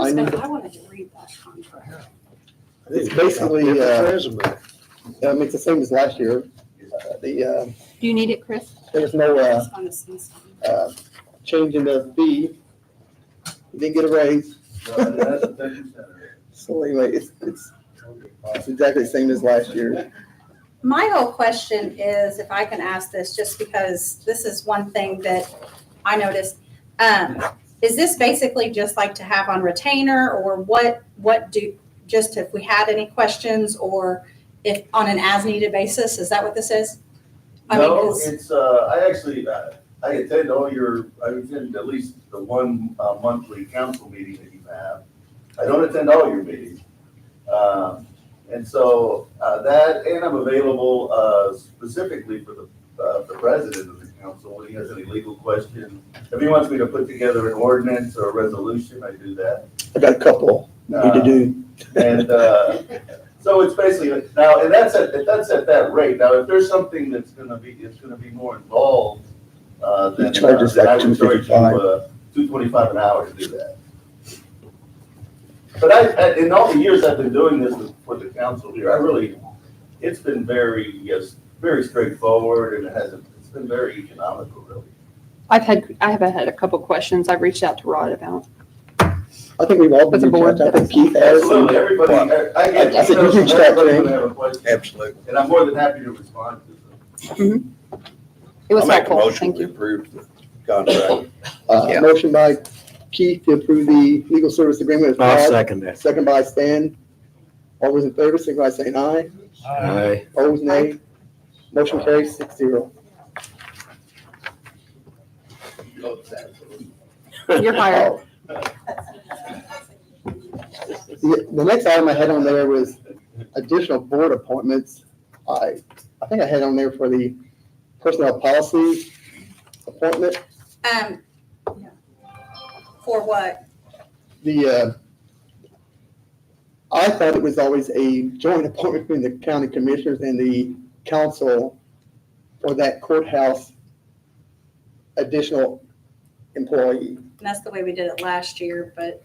I need to- I wanted to read that contract. it's basically, Different resume. it's the same as last year. Do you need it, Chris? There was no I just wanted to see something. change in the fee. You didn't get a raise. So anyway, it's exactly the same as last year. My whole question is, if I can ask this, just because this is one thing that I noticed. Is this basically just like to have on retainer, or what just if we had any questions, or if on an as-needed basis? Is that what this is? I mean, No, 'cause- it's, I attend I attend at least the one monthly council meeting that you have. I don't attend all your meetings. And so, and I'm available, specifically for the president of the council when he has any legal questions. If he wants me to put together an ordinance or a resolution, I do that. I got a couple need to do. And, so it's basically, now, and that's at that rate. Now, if there's something it's gonna be more involved, then He charges then I like would charge you, $2.55. $2.25 an hour to do that. But in all the years I've been doing this for the council here, it's been very straightforward, and it's been very economical, really. I have had a couple questions I've reached out to Rod about. I think we've all With been the board. I think Keith has. Absolutely, everybody, I get I said you emails reached from out to everybody him. when they have a question, Absolutely. and I'm more than happy to respond to them. It was I'll make a helpful, motion thank to you. approve the contract. Yeah. Motion by Keith to approve the legal service agreement with I'll Rod. second that. Second by Stan. All those in favor, signify by saying aye. Aye. Opposed, nay. Motion carries 6-0. You're hired. The next item I had on there was additional board appointments. I think I had on there for the personnel policy appointment. For what? I thought it was always a joint appointment between the county commissioners and the council for that courthouse additional employee. And that's the way we did it last year, but it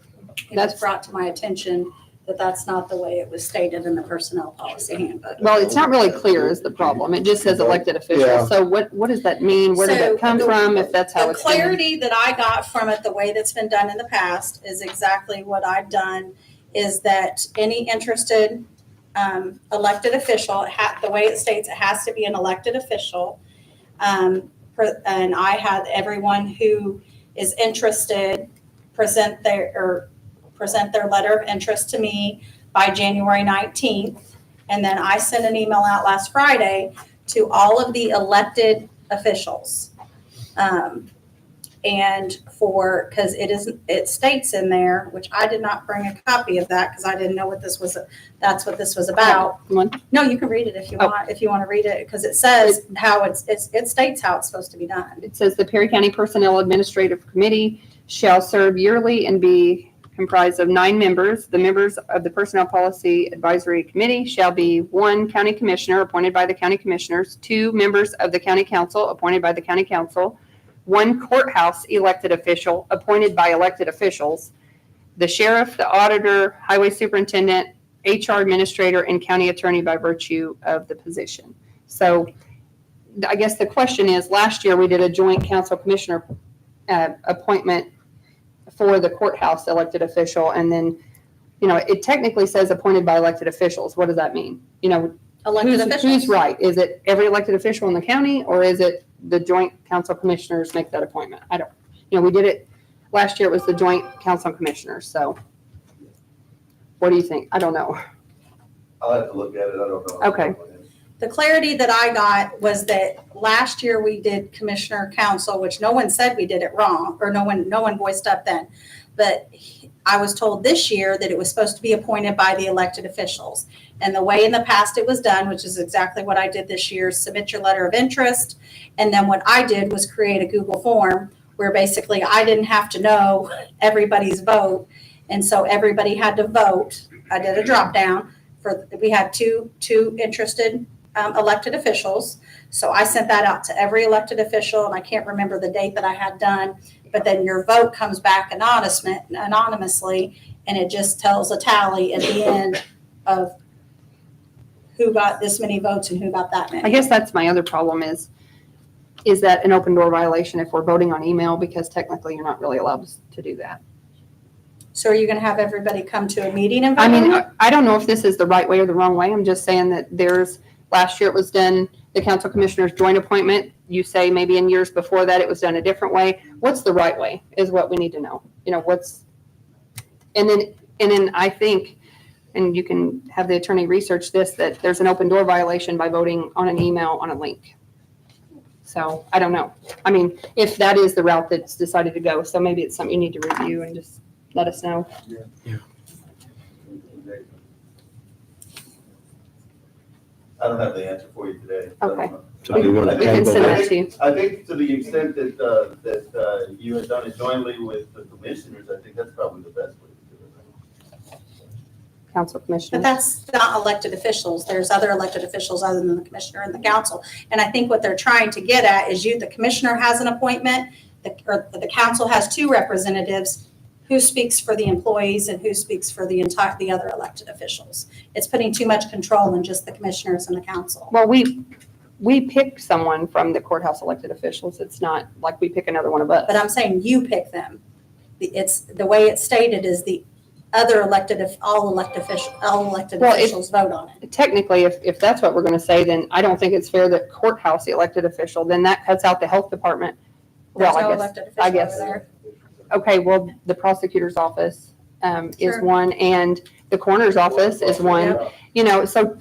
was That's- brought to my attention that that's not the way it was stated in the personnel policy handbook. Well, it's not really clear is the problem. It just says elected Yeah. officials. So what does that mean? Where did So that come the- from, if that's how The it's been? clarity that I got from it, the way that's been done in the past, is exactly what I've done, is that any interested elected official, the way it states, it has to be an elected official. And I had everyone who is interested present their letter of interest to me by January 19th. And then I sent an email out last Friday to all of the elected officials. And because it states in there, which I did not bring a copy of that because I didn't know that's what this was about. One. No, you can read it if you Oh. want to read it, because it says how it states how it's supposed to be done. It says the Perry County Personnel Administrative Committee shall serve yearly and be comprised of 9 members. The members of the Personnel Policy Advisory Committee shall be 1 county commissioner appointed by the county commissioners, 2 members of the county council appointed by the county council, 1 courthouse elected official appointed by elected officials, the sheriff, the auditor, highway superintendent, HR administrator, and county attorney by virtue of the position. So I guess the question is, last year we did a joint council commissioner appointment for the courthouse elected official, and then, it technically says appointed by elected officials. What does that mean? Elected Who's officials. right? Is it every elected official in the county, or is it the joint council commissioners make that appointment? I don't, we did it, last year it was the joint council commissioners, so what do you think? I don't know. I'll have to look at it, I don't know. Okay. The clarity that I got was that last year we did commissioner council, which no one said we did it wrong, or no one voiced up then. But I was told this year that it was supposed to be appointed by the elected officials. And the way in the past it was done, which is exactly what I did this year, submit your letter of interest. And then what I did was create a Google form where basically I didn't have to know everybody's vote. And so everybody had to vote. I did a drop down we had two interested elected officials. So I sent that out to every elected official, and I can't remember the date that I had done, but then your vote comes back anonymously, and it just tells a tally at the end of who got this many votes and who got that many. I guess that's my other problem is that an open door violation if we're voting on email, because technically you're not really allowed to do that. So are you going to have everybody come to a meeting and vote? I mean, on it? I don't know if this is the right way or the wrong way. I'm just saying that last year it was done, the council commissioners joint appointment. You say maybe in years before that it was done a different way. What's the right way is what we need to know. And then I think, and you can have the attorney research this, that there's an open door violation by voting on an email on a link. So I don't know. I mean, if that is the route that's decided to go, so maybe it's something you need to review and just let us know. I don't have the answer for you today. Okay. So you want I to think- We can table send that? that to you. I think to the extent that you had done it jointly with the commissioners, I think that's probably the best way to do it. Council But commissioners. that's not elected officials. There's other elected officials other than the commissioner and the council. And I think what they're trying to get at is the commissioner has an appointment, the council has two representatives. Who speaks for the employees and who speaks for the other elected officials? It's putting too much control in just the commissioners and the council. Well, we pick someone from the courthouse elected officials. It's not like we pick another one of us. But I'm saying you pick them. It's, the way it's stated is the other all elected Well, officials vote on it. Technically, if that's what we're going to say, then I don't think it's fair that courthouse, the elected official, then that cuts out the health department. There's Well, no I guess, elected I official guess. over there. Okay, well, the prosecutor's office is Sure. one, and the coroner's office is one. So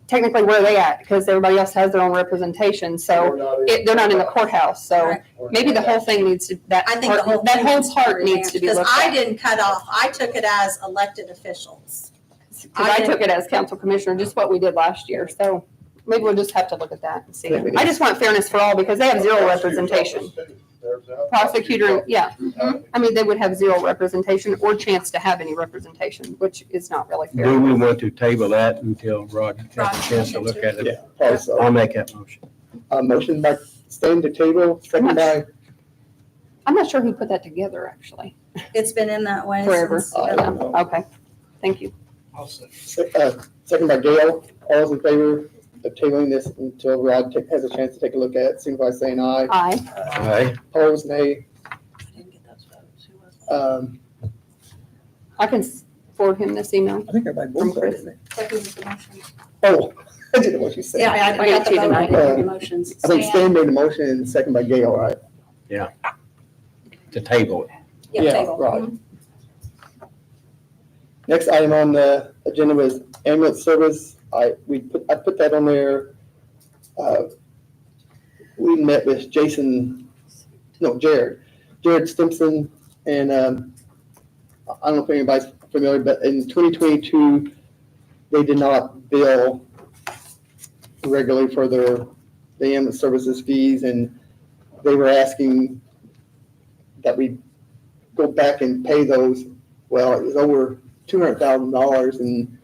technically, where are they at? Because everybody else has their own representation, so they're not in the courthouse. So Right. maybe the whole thing needs to, I think the whole that thing whole needs to be part needs to be Because looked I at. didn't cut off, I took it as elected officials. Because I took it as council commissioner, just what we did last year. So maybe we'll just have to look at that and see. I just want fairness for all because they have zero representation. Prosecutor, yeah. I mean, they would have zero representation or chance to have any representation, which is not really Do fair. we want to table that until Rod has Rod a chance to look at it? Yeah, also, I'll make that motion. motion by Stan to table, second by, I'm not sure who put that together, actually. It's been in that way Forever. since. I don't know. Okay, thank you. Second by Gail. All those in favor of tabling this until Rod has a chance to take a look at it, signify by saying aye. Aye. Aye. Opposed, nay. I can forward him this email. I think everybody From voted, Chris. didn't So who's the motion? they? Oh, I didn't know what you said. Yeah, I I got got the you vote, I tonight. didn't get the motions. I think Stan? Stan made the motion and second by Gail, right? To table it. Yeah, table. right. Mhm. Next item on the agenda was ambulance service. I put that on there. We met with Jared Stimson, and I don't know if anybody's familiar, but in 2022, they did not bill regularly for the ambulance services fees, and they were asking that we go back and pay those. Well, it was over $200,000, and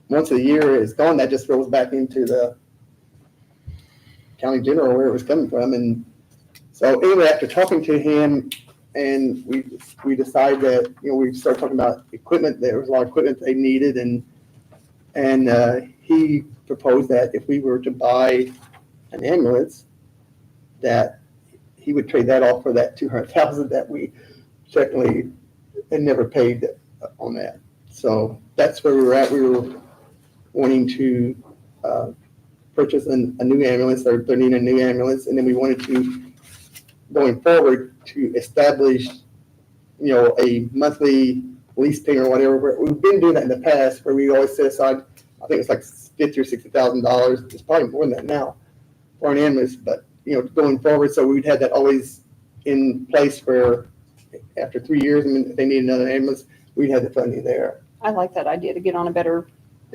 once a year it's gone, that just rolls back into the county general where it was coming from. And so anyway, after talking to him, and we decided that, we started talking about equipment. There was a lot of equipment they needed, and he proposed that if we were to buy an ambulance, that he would trade that off for that $200,000 that we technically had never paid on that. So that's where we were at. We were wanting to purchase a new ambulance, or they're needing a new ambulance, and then we wanted to, going forward, to establish, a monthly lease payment or whatever. We've been doing that in the past, where we always set aside, I think it's like $50,000 or $60,000. It's probably more than that now for an ambulance, but going forward, so we'd have that always in place where after 3 years, if they need another ambulance, we'd have the funding there. I like that idea to get on a better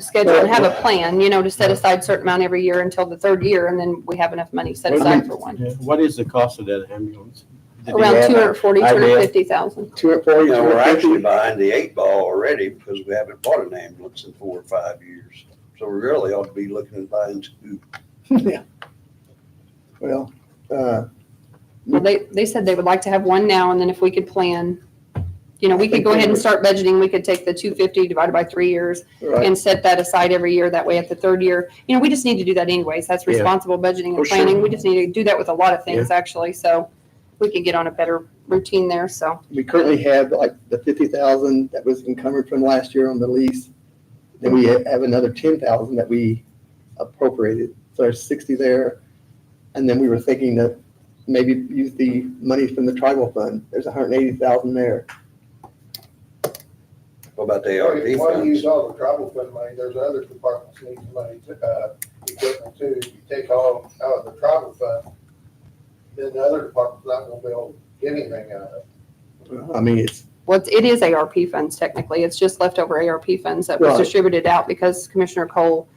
schedule and have a plan, you know, to set aside a certain amount every year until the third year, and then we have enough money set aside for one. Yeah. What is the cost of that ambulance? Did you Around have a 240, idea? 250,000. 240, You know, we're actually 250. behind the 8 ball already because we haven't bought an ambulance in 4 or 5 years. So we really ought to be looking at buying 2. Yeah. Well, Well, they said they would like to have one now, and then if we could plan, you know, we could go ahead and start budgeting. We could take the 250 divided by 3 years right. and set that aside every year. That way at the third year, you know, we just need to do that anyways. That's Yeah. responsible budgeting For and sure. planning. We just need to do that with a lot of things, actually. So we could get on a better routine there, so. We currently have like the 50,000 that was encumbered from last year on the lease. Then we have another 10,000 that we appropriated. So there's 60 there. And then we were thinking that maybe use the money from the tribal fund. There's 180,000 there. What about the Why ARP do you use funds? all the tribal fund money? There's other departments need some money, equipment too. You take all out of the tribal fund, then the other departments not gonna be able to get anything out of it. I mean, it's, Well, it is ARP funds technically. It's just leftover ARP funds that was Right. distributed out because Commissioner Cole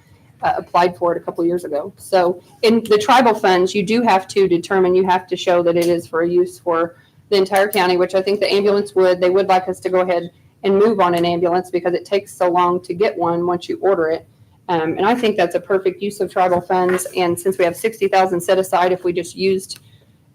applied for it a couple years ago. So in the tribal funds, you do have to determine, you have to show that it is for a use for the entire county, which I think the ambulance would. They would like us to go ahead and move on an ambulance because it takes so long to get one once you order it. And I think that's a perfect use of tribal funds. And since we have 60,000 set aside, if we just used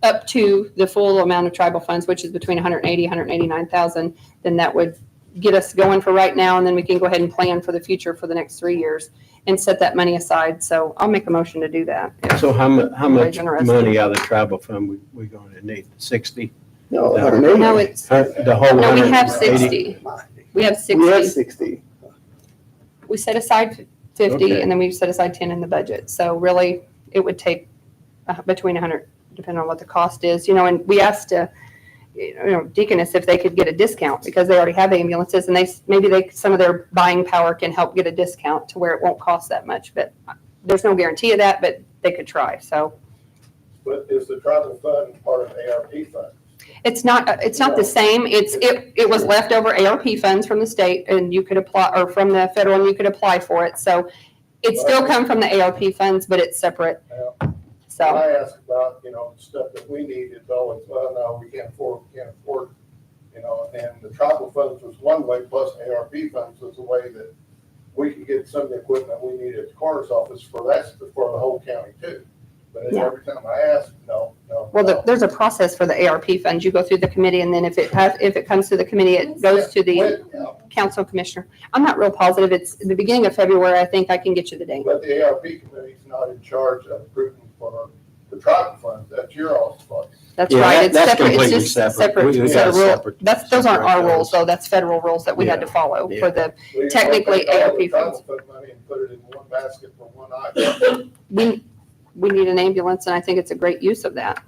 up to the full amount of tribal funds, which is between 180, 189,000, then that would get us going for right now. And then we can go ahead and plan for the future for the next 3 years and set that money aside. So I'll make a motion to do that. So how much Everybody's interested. money out of the tribal fund we gonna need? 60? no, No. 180. No, it's, The whole no, we have 180? 60. We have We have 60. 60. We set aside 50 Okay. and then we set aside 10 in the budget. So really, it would take between 100, depending on what the cost is, you know, and we asked, Deaconess if they could get a discount because they already have ambulances and maybe some of their buying power can help get a discount to where it won't cost that much. But there's no guarantee of that, but they could try. So But is the tribal fund part of ARP fund? it's not the same. It was leftover ARP funds from the state and you could apply, or from the federal, and you could apply for it. So it still come from the ARP funds, but it's separate. When So, I ask about, stuff that we need, it's always, well, no, we can't afford, and the tribal funds was one way, plus ARP funds was a way that we could get some of the equipment we need at the coroner's office for the whole county too. But Yeah. every time I ask, no. well, there's a process for the ARP funds. You go through the committee and then if it comes to the committee, it goes to the council commissioner. I'm not real positive. It's the beginning of February. I think I can get you the date. But the ARP committee's not in charge of approving for the tribal funds, that's your all's place. That's Yeah, right. It's that's separate. It's completely just separate. We set got of rules. separate- Those aren't our separate rules, those. though. That's federal rules that we had to follow Yeah. for the, We Technically, take all the ARP tribal funds. fund money and put it in one basket for one item. we need an ambulance and I think it's a great use of that.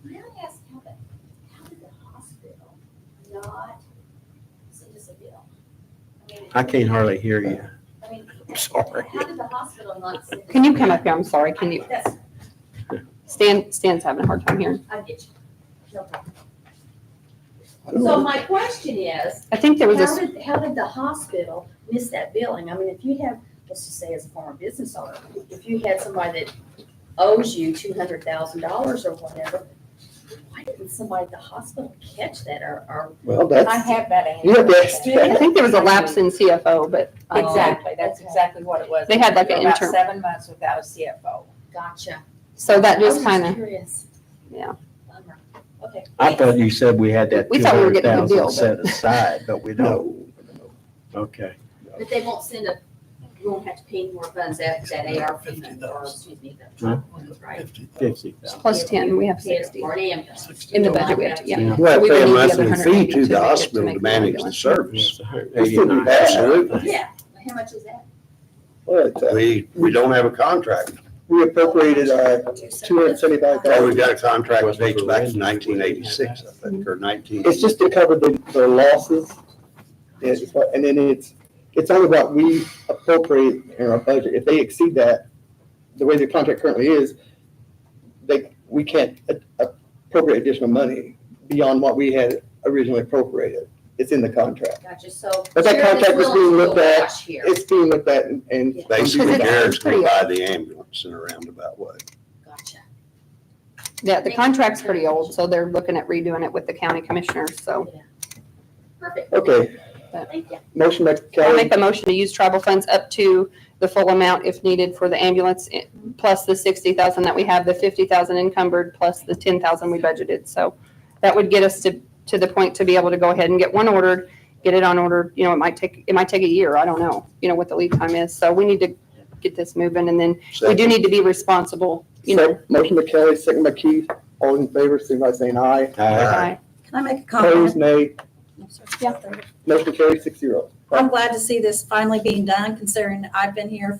May I ask how did the hospital not send us a bill? I can't hardly hear you. I mean, I'm sorry. how did the hospital not send? Can you come up here? I'm sorry. Can you? That's, Stan's having a hard time hearing. I get you. No problem. I don't So know. my question is, I think there was how did the hospital miss that billing? I mean, if you have, let's just say as a former business owner, if you had somebody that owes you $200,000 or whatever, why didn't somebody at the hospital catch that or? Well, I that's, have that answer. you have to ask I think there was a lapse in CFO, but Exactly, that's Okay. exactly what it was. They had like an About intern- 7 months without a CFO. Gotcha. so that I was just kind of, curious. yeah. Bummer. Okay. I thought you said we had that We thought we were getting a good 200,000 deal, set aside, but we don't. no. Okay. But they won't send you won't have to pay any more funds that ARP fund, or excuse me, the tribal funds, right? 50,000. Plus 10, we have Pay it 60. For an ambulance. In the budget, we have to, yeah. Yeah. We have So we to pay a would need the other monthly fee 180 to to the make it- hospital make to the manage the ambulance. service. It's still be bad. Absolutely. Yeah, how much is that? But, We don't have a contract. we appropriated, $275,000. Oh, we've got a contract that dates back to 1986, I think, or 19. It's just to cover the losses. And then it's only what we appropriate in our budget. If they exceed that, the way the contract currently is, we can't appropriate additional money beyond what we had originally appropriated. it's in the contract. Gotcha, so. But that Sheridan contract was Wills being will looked at. wash here. It's being looked at and. Basically, Because Jared's it's gonna pretty- buy the ambulance in a roundabout way. Gotcha. Yeah, the contract's pretty old, so they're looking at redoing it with the county commissioners, so. Perfect, Okay, thank you. motion by I'll Kelly, make a motion to use tribal funds up to the full amount if needed for the ambulance, plus the 60,000 that we have, the 50,000 encumbered, plus the 10,000 we budgeted. So that would get us to the point to be able to go ahead and get one ordered, get it on order. You know, it might take a year. I don't know, what the lead time is. So we need to get this moving, and then we do need to be responsible, motion by Kelly, second by Keith, all in favor, signify by saying aye. Aye. Can I make a comment? Opposed, nay. Yeah. Motion carried 6-0. I'm glad to see this finally being done, considering I've been here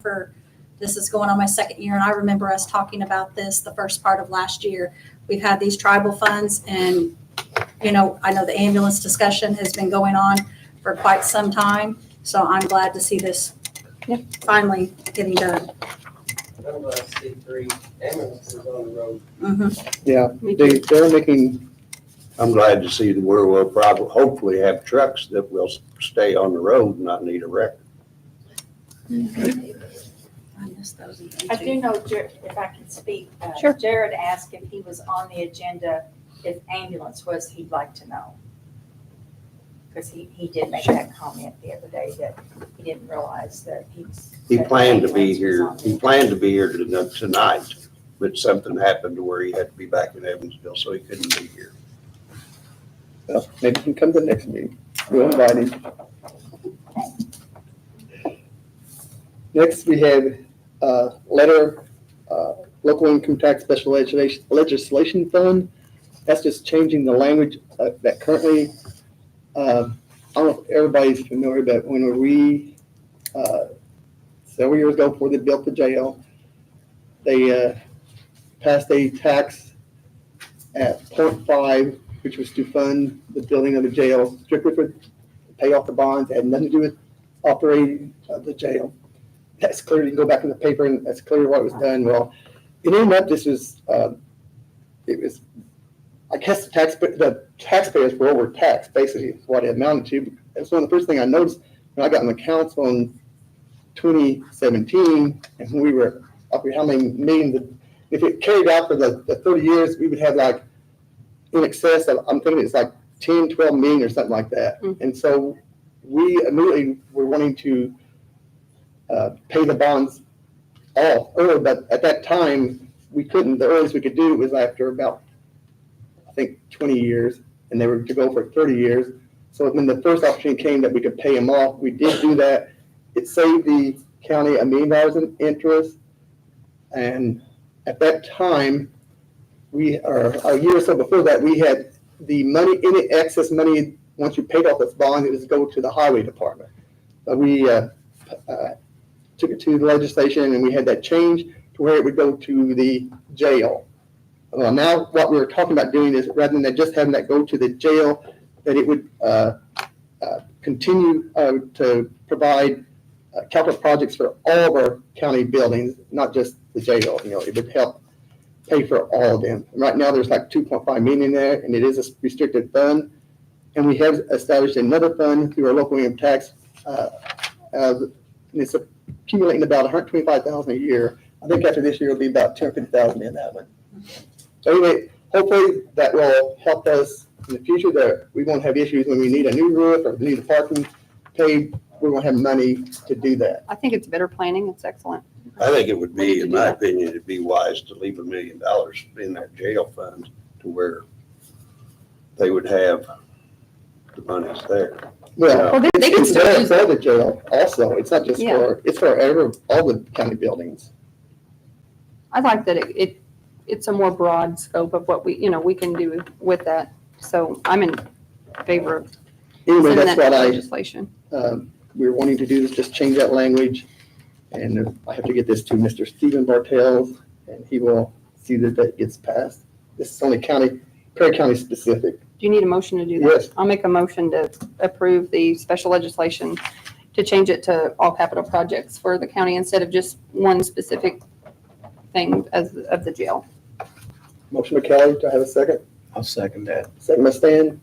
this is going on my second year, and I remember us talking about this the first part of last year. We've had these tribal funds, and, I know the ambulance discussion has been going on for quite some time, so I'm glad to see this finally getting done. I'm glad to see 3 ambulances on the road. Mhm. Yeah, Me too. they're making, I'm glad to see that we'll probably, hopefully have trucks that will stay on the road and not need a record. I missed those. I do know, if I can speak, Sure. Jared asked if he was on the agenda, if ambulance was, he'd like to know. Because he did make that comment the other day that he didn't realize that He that planned to be ambulance was here, on the he planned to be here tonight, but something happened to where he had to be back in Evansville, so he couldn't be here. well, maybe he can come to the next meeting. We'll invite him. Next, we have letter, local income tax special legislation fund. That's just changing the language that currently, I don't know if everybody's familiar, but when we, several years ago before they built the jail, they passed a tax at 0.5, which was to fund the building of the jail, strictly for pay off the bonds, it had nothing to do with operating the jail. That's clear, you can go back in the paper and that's clearly what was done. Well, it ended up, this was, it was, I guess the taxpayers were overtaxed, basically, is what it amounted to. That's one of the first things I noticed when I got on the council in 2017, and when we were up here, how many millions, if it carried out for the 30 years, we would have like in excess of, I'm thinking it's like 10, 12 million or something like that. And so we immediately were wanting to pay the bonds off early, but at that time, we couldn't. The earliest we could do it was after about, I think, 20 years, and they were to go for 30 years. So when the first opportunity came that we could pay them off, we did do that. It saved the county $1 million in interest. And at that time, a year or so before that, we had the money, any excess money, once you paid off this bond, it was go to the highway department. But we took it to the legislation, and we had that change to where it would go to the jail. Now, what we're talking about doing is, rather than just having that go to the jail, that it would continue to provide capital projects for all of our county buildings, not just the jail. It would help pay for all of them. And right now, there's like 2.5 million there, and it is a restricted fund. And we have established another fund through our local income tax. And it's accumulating about 125,000 a year. I think after this year, it'll be about 250,000 in that one. So anyway, hopefully that will help us in the future, that we won't have issues when we need a new roof or need a parking paved. We won't have money to do that. I think it's better planning. It's excellent. I think it would We need be, to in do my that. opinion, it'd be wise to leave $1 million in that jail fund to where they would have the monies there. Well, Well, they can it's still there use for it. the jail also. It's not just it's for all the county buildings. I like that it's a more broad scope of what we can do with that. So I'm in favor of Anyway, sending that's that what to legislation. we're wanting to do, is just change that language. And I have to get this to Mr. Stephen Bartels, and he will see that that gets passed. This is only Perry County specific. Do you need a motion to do that? Yes. I'll make a motion to approve the special legislation to change it to all capital projects for the county instead of just one specific thing of the jail. Motion by Kelly, do I have a second? I'll second that. Second by Stan.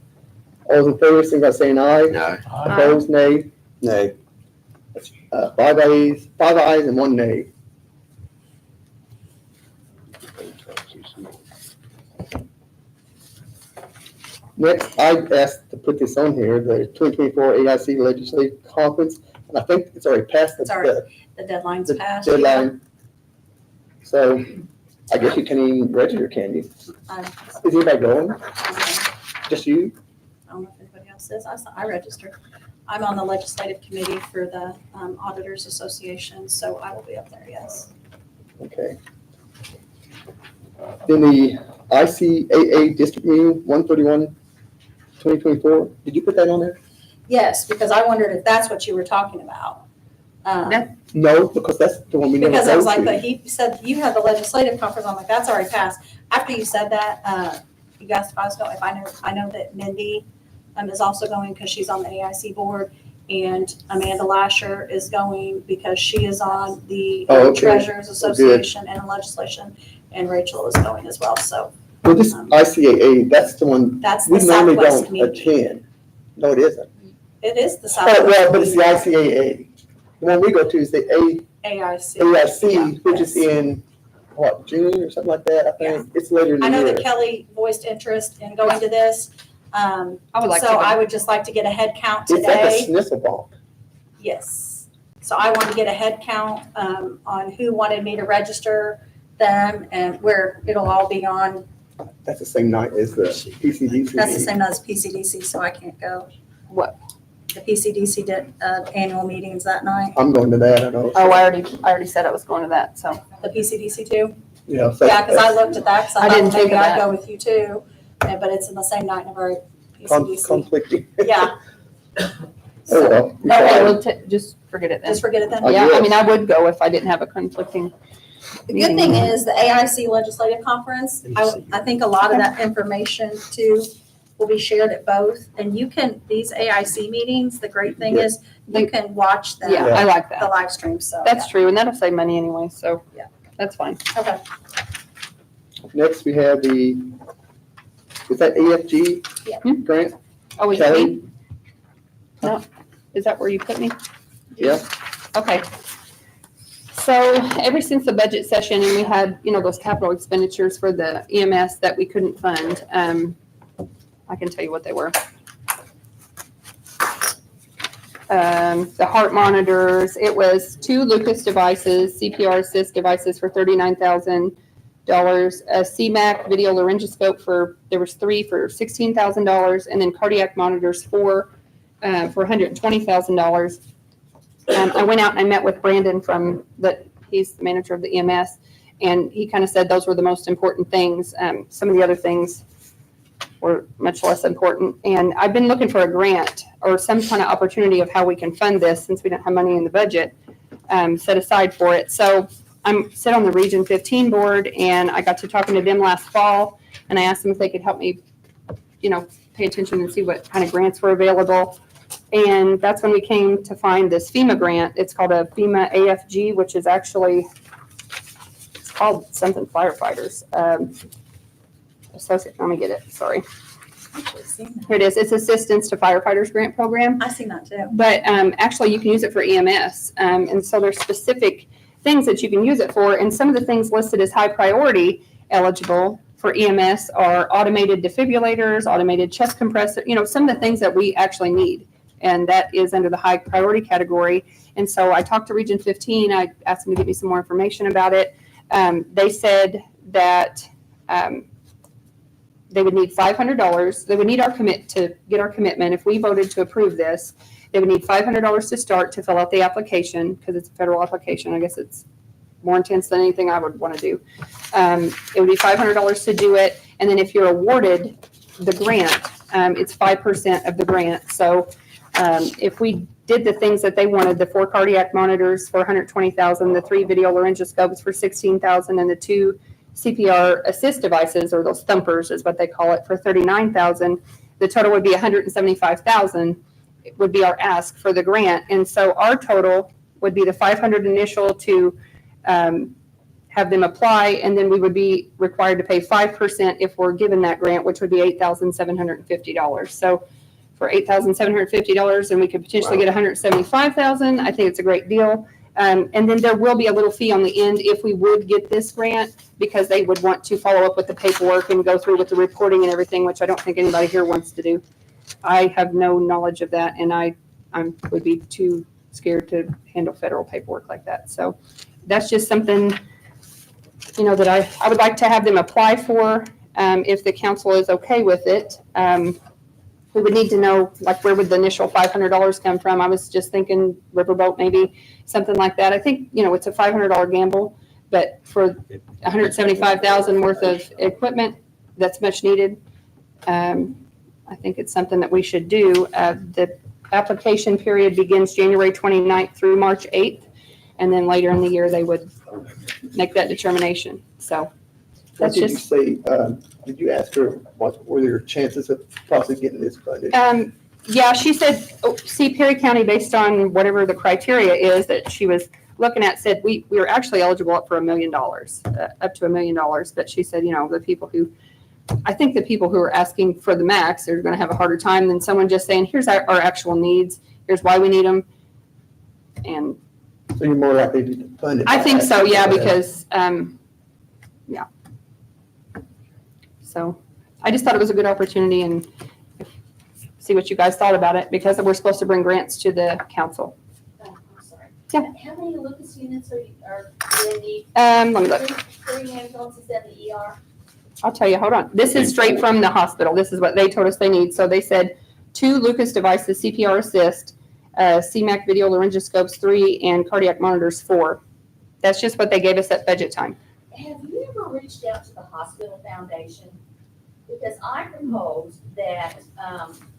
All those in favor, signify by saying aye. No. Opposed, nay. Nay. Five ayes and 1 nay. Next, I asked to put this on here, the 2024 AIC Legislative Conference, and I think it's already passed It's already the The deadline's the passed. deadline. So I guess you can't even register, can you? I Is anybody going? Just you? don't know if anybody else is. I registered. I'm on the legislative committee for the Auditors Association, so I will be up there, yes. Okay. Then the ICAA District Meeting, 1/31/2024, did you put that on there? Yes, because I wondered if that's what you were talking about. No, because that's the one we never Because I go was like, but to. he said you had the legislative conference. I'm like, that's already passed. After you said that, you asked if I was going, if I know that Mindy is also going because she's on the AIC board. And Amanda Lasher is going because she is on the Oh, okay. Treasurers Association and Legislation. And Rachel is going as well. So Well, this ICAA, that's the one that's we the normally Southwest don't meeting. attend. No, it isn't. It is the Oh, Southwest. well, but it's the meeting. ICAA. The one we go to is the AIC. AIC, which is Yes. in, what, June or something like that, I think? It's later in I the know year. that Kelly voiced interest in going to this. I would like to So go. I would just like to get a head count It's at the today. Snisselbonk. Yes. So I want to get a head count on who wanted me to register them and where it'll all be on. That's the same night as the PCDC. That's the meeting. same as PCDC, so I can't go. What? The PCDC did annual meetings that night. I'm going to that, I know. Oh, I already said I was going to that, so. The PCDC too? Yeah, so Yeah, because I looked at that, because I I didn't thought think maybe of I'd that. go with you too. But it's in the same night and very PCDC. conflicting. Yeah, Oh, well. Okay, well, just forget it then. just forget it then. I Yeah, I guess. mean, I would go if I didn't have a conflicting. The good thing is the AIC Legislative Conference, I think a lot of that information too will be shared at both. And you can, these AIC meetings, the great thing is you can watch them, Yeah, I like the that. live stream, so. That's true, and that'll save money anyway, so. Yeah. That's fine. Okay. Next, we have is that AFG Yeah. grant? Oh, is it Kelly? me? No, is that where you put me? Yeah. Okay. So ever since the budget session and we had, those capital expenditures for the EMS that we couldn't fund, I can tell you what they were. The heart monitors, it was 2 Lucas devices, CPR assist devices for $39,000, a CMAC video laryngoscope there was 3 for $16,000, and then cardiac monitors for $120,000. I went out and I met with Brandon he's the manager of the EMS, and he kind of said those were the most important things. Some of the other things were much less important. And I've been looking for a grant or some kind of opportunity of how we can fund this since we don't have money in the budget set aside for it. So I'm sit on the Region 15 board, and I got to talking to them last fall, and I asked them if they could help me, pay attention and see what kind of grants were available. And that's when we came to find this FEMA grant. It's called a FEMA AFG, which is actually, it's called something firefighters. Associate, let me get it, sorry. Actually seen that. Here it is. It's Assistance to Firefighters Grant Program. I seen that too. But actually, you can use it for EMS. And so there's specific things that you can use it for. And some of the things listed as high priority eligible for EMS are automated defibrillators, automated chest compressor, some of the things that we actually need. And that is under the high priority category. And so I talked to Region 15. I asked them to give me some more information about it. They said that they would need $500. They would need to get our commitment. If we voted to approve this, they would need $500 to start to fill out the application, because it's a federal application. I guess it's more intense than anything I would want to do. It would be $500 to do it. And then if you're awarded the grant, it's 5% of the grant. So if we did the things that they wanted, the 4 cardiac monitors for $120,000, the 3 video laryngoscopes for $16,000, and the 2 CPR assist devices, or those thumpers is what they call it, for $39,000, the total would be $175,000 would be our ask for the grant. And so our total would be the $500 initial to have them apply, and then we would be required to pay 5% if we're given that grant, which would be $8,750. So for $8,750, and we could potentially get $175,000. I think it's a great deal. And then there will be a little fee on the end if we would get this grant, because they would want to follow up with the paperwork and go through with the reporting and everything, which I don't think anybody here wants to do. I have no knowledge of that, and I would be too scared to handle federal paperwork like that. So that's just something, that I would like to have them apply for, if the council is okay with it. We would need to know, like, where would the initial $500 come from? I was just thinking Riverboat, maybe something like that. I think, it's a $500 gamble, but for $175,000 worth of equipment, that's much needed. I think it's something that we should do. The application period begins January 29th through March 8th, and then later in the year, they would make that determination. So What that's did you just, say, did you ask her what were your chances of possibly getting this funded? yeah, she said, Perry County, based on whatever the criteria is that she was looking at, said we were actually eligible up for $1 million, up to $1 million. But she said, I think the people who are asking for the max are going to have a harder time than someone just saying, here's our actual needs, here's why we need them. And So you're more likely to fund it. I think so, yeah, because, yeah. So I just thought it was a good opportunity, and see what you guys thought about it, because we're supposed to bring grants to the council. Oh, I'm sorry. Yeah. How many Lucas units are in the? Let me look. Three ambulances at the ER? I'll tell you, hold on. This is straight from the hospital. This is what they told us they need. So they said 2 Lucas devices, CPR assist, CMAC video laryngoscopes 3, and cardiac monitors 4. That's just what they gave us at budget time. Have you ever reached out to the hospital foundation? Because I proposed that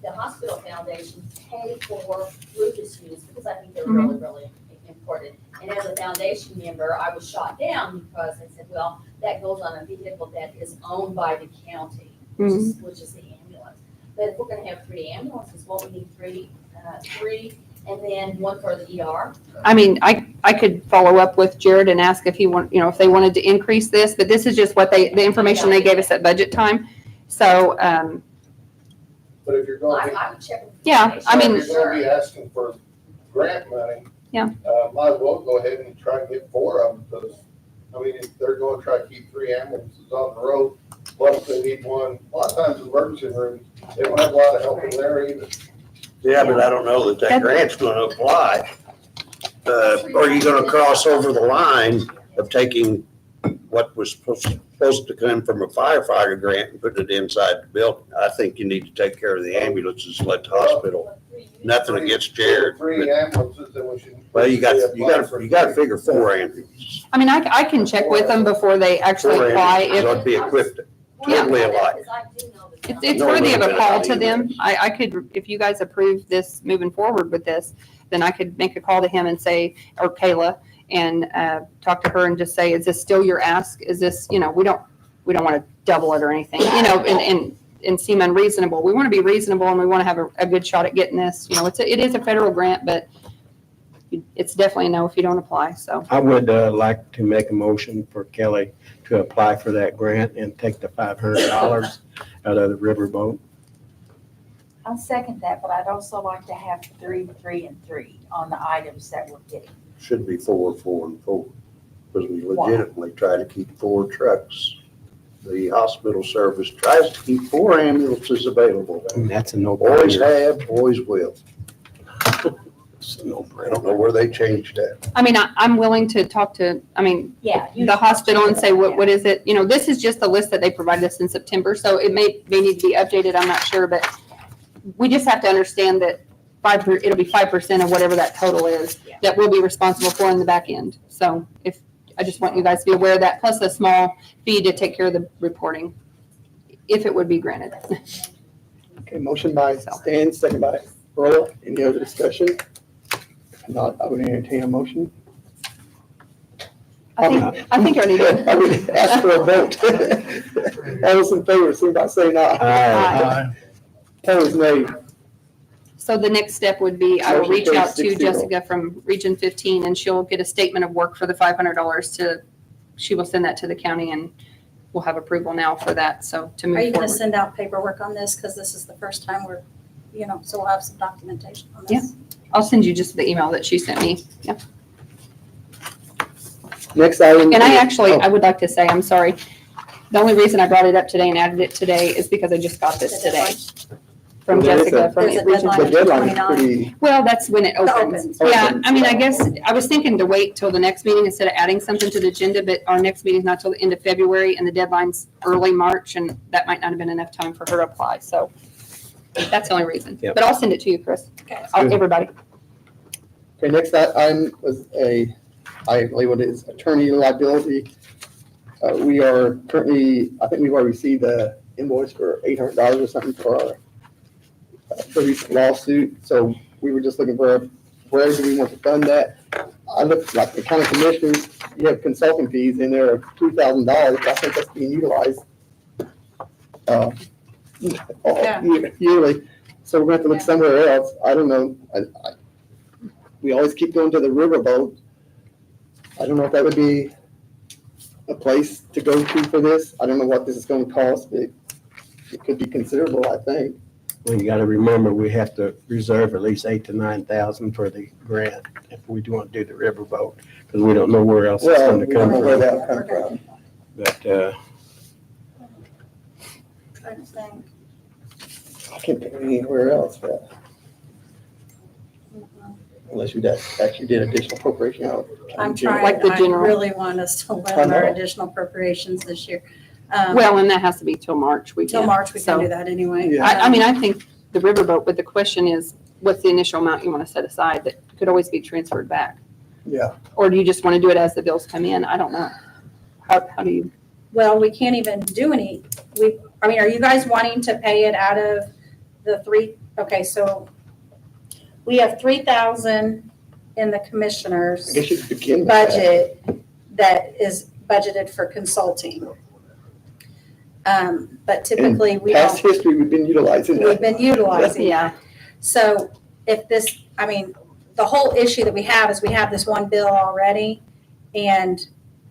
the hospital foundation pay for Lucas units, because I think they're really, really important. And as a foundation member, I was shot down because they said, well, that goes on a vehicle that is owned by the county, which is the ambulance. But if we're gonna have 3 ambulances, won't we need three, and then 1 for the ER? I mean, I could follow up with Jared and ask if he if they wanted to increase this, but this is just what the information they gave us at budget time. So, But if you're going, I would check. with the Yeah, foundation. I mean- if you're gonna be asking for grant money. Yeah. Might as well go ahead and try and get 4 of them, because, if they're gonna try to keep 3 ambulances on the road, what if they need one? A lot of times emergency rooms, they don't have a lot of help in there either. Yeah, but I don't know that grant's gonna apply. Are you gonna cross over the line of taking what was supposed to come from a firefighter grant and put it inside the building? I think you need to take care of the ambulances, let the hospital. Nothing against Jared. 3 ambulances, then we should. Well, you got to figure 4 ambulances. I mean, I can check with them before they actually 4 apply. ambulances ought to be equipped totally alike. It's worthy of a call to them. I could, if you guys approve this, moving forward with this, then I could make a call to him and say, or Kayla, and talk to her and just say, is this still your ask? Is this, we don't want to double it or anything, and seem unreasonable. We want to be reasonable, and we want to have a good shot at getting this. It is a federal grant, but it's definitely a no if you don't apply, so. I would like to make a motion for Kelly to apply for that grant and take the $500 out of the Riverboat. I'll second that, but I'd also like to have 3, 3, and 3 on the items that we're getting. Should be 4, 4, and 4, because we legitimately try to keep 4 trucks. The hospital service tries to keep 4 ambulances available. And that's a Always no-brainer. have, always will. It's a I no-brainer. don't know where they changed that. I mean, I'm willing to talk to, Yeah. the hospital and say, what is it? This is just the list that they provided us in September, so it may need to be updated, I'm not sure, but we just have to understand that it'll be 5% of whatever that total is that we'll be responsible for in the back end. So I just want you guys to be aware of that, plus a small fee to take care of the reporting, if it would be granted. Okay, motion by Stan, second by Earl. Any other discussion? If not, I would entertain a motion. I think I need to. I would ask for a vote. All those in favor, signify by saying aye. Aye. Opposed, nay. So the next step would be I will Motion reach out to carries 6-0. Jessica from Region 15, and she'll get a statement of work for the $500 she will send that to the county, and we'll have approval now for that, so to move Are you forward. gonna send out paperwork on this? Because this is the first time we're so we'll have some documentation on Yeah. this. I'll send you just the email that she sent me. Yeah. Next item. And I is- actually, oh, I would like to say, I'm sorry. The only reason I brought it up today and added it today is because I just got this The today. From There is Jessica from There's a Region deadline. The deadline is 29. pretty, Well, that's when it opens. opens. Yeah, Opens. I mean, I guess, I was thinking to wait till the next meeting instead of adding something to the agenda, but our next meeting's not till the end of February and the deadline's early March, and that might not have been enough time for her to apply, so that's the only reason. Yep. But I'll send it to you, Chris. Okay. Everybody. okay, next item was I believe it is attorney liability. We are currently, I think we've already received a invoice for $800 or something for our recent lawsuit. So we were just looking for, where do we want to fund that? I looked like the county commissioners, you have consulting fees in there of $2,000. I think that's being utilized Yeah. yearly. So we're going to have to look Yeah. somewhere else. I don't know. We always keep going to the riverboat. I don't know if that would be a place to go to for this. I don't know what this is going to cost, but it could be considerable, I think. Well, you gotta remember, we have to reserve at least 8,000 to 9,000 for the grant if we do want to do the riverboat, because we don't know where else it's Well, gonna we don't come know where from. that'll come from. But, Trying to think. I can't think of anywhere else, but unless you actually did additional appropriation out. of I'm county general. trying, Like the I general. really want us to limit our know. additional appropriations this year. Well, and that has to be till March. We Till can't. March, we can So- do that anyway. Yeah. I mean, I think the riverboat, but the question is, what's the initial amount you want to set aside that could always be transferred back? Yeah, Or do you just want to do it as the bills come in? I don't know. How do you? Well, we can't even do any, are you guys wanting to pay it out of the okay, so we have 3,000 in the I commissioner's guess you could begin with that. budget that is budgeted for consulting. But typically, we Past don't, history, we've been utilizing we've that. been utilizing Yeah. that. So if this, the whole issue that we have is we have this one bill already. And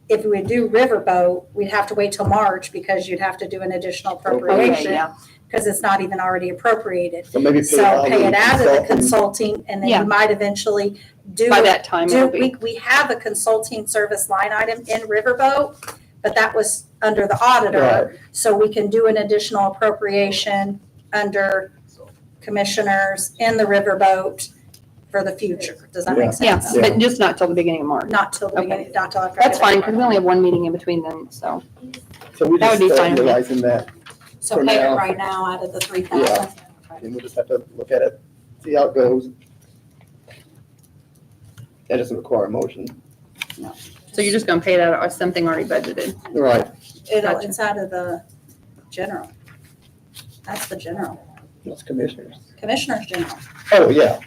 if we do Riverboat, we'd have to wait till March because you'd have to do an additional Okay, appropriation yeah. because it's not even already appropriated. So maybe So pay it out of the consultant. consulting and then Yeah. you might eventually do. By that time, it'll be. We have a consulting service line item in Riverboat, but that was under the auditor. Right. So we can do an additional appropriation under commissioners in the Riverboat for the future. Does that make Yeah, sense? but just not till the beginning of March. Not till the Okay. beginning, not till after. That's fine, because we only have one meeting in between then, so. So we That just would be start fine with me. utilizing that, So for pay it now. right now out of the 3,000. and we'll just have to look at it, see how it goes. That doesn't require a motion. So you're just gonna pay it out of something already budgeted? Right, Gotcha. It's out of the general. That's the general. that's commissioners. Commissioners general, Oh, yeah.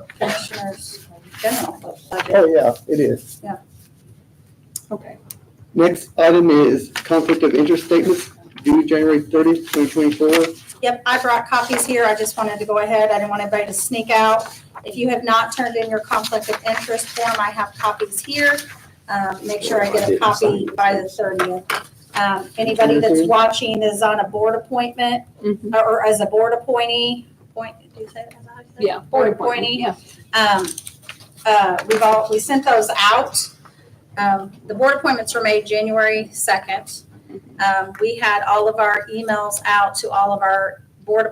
commissioners general budget. Oh, yeah, it is. Okay. Next item is conflict of interest statements due January 30th, 2024. Yep, I brought copies here. I just wanted to go ahead. I didn't want everybody to sneak out. If you have not turned in your conflict of interest form, I have copies here. Make sure I get a copy by the 30th. Anybody that's watching is on a board appointment Mhm. or as a board appointee, do you say that? Is that how you say it? Yeah. Board appointee. Yeah. We sent those out. The board appointments were made January 2nd. We had all of our emails out to all of our board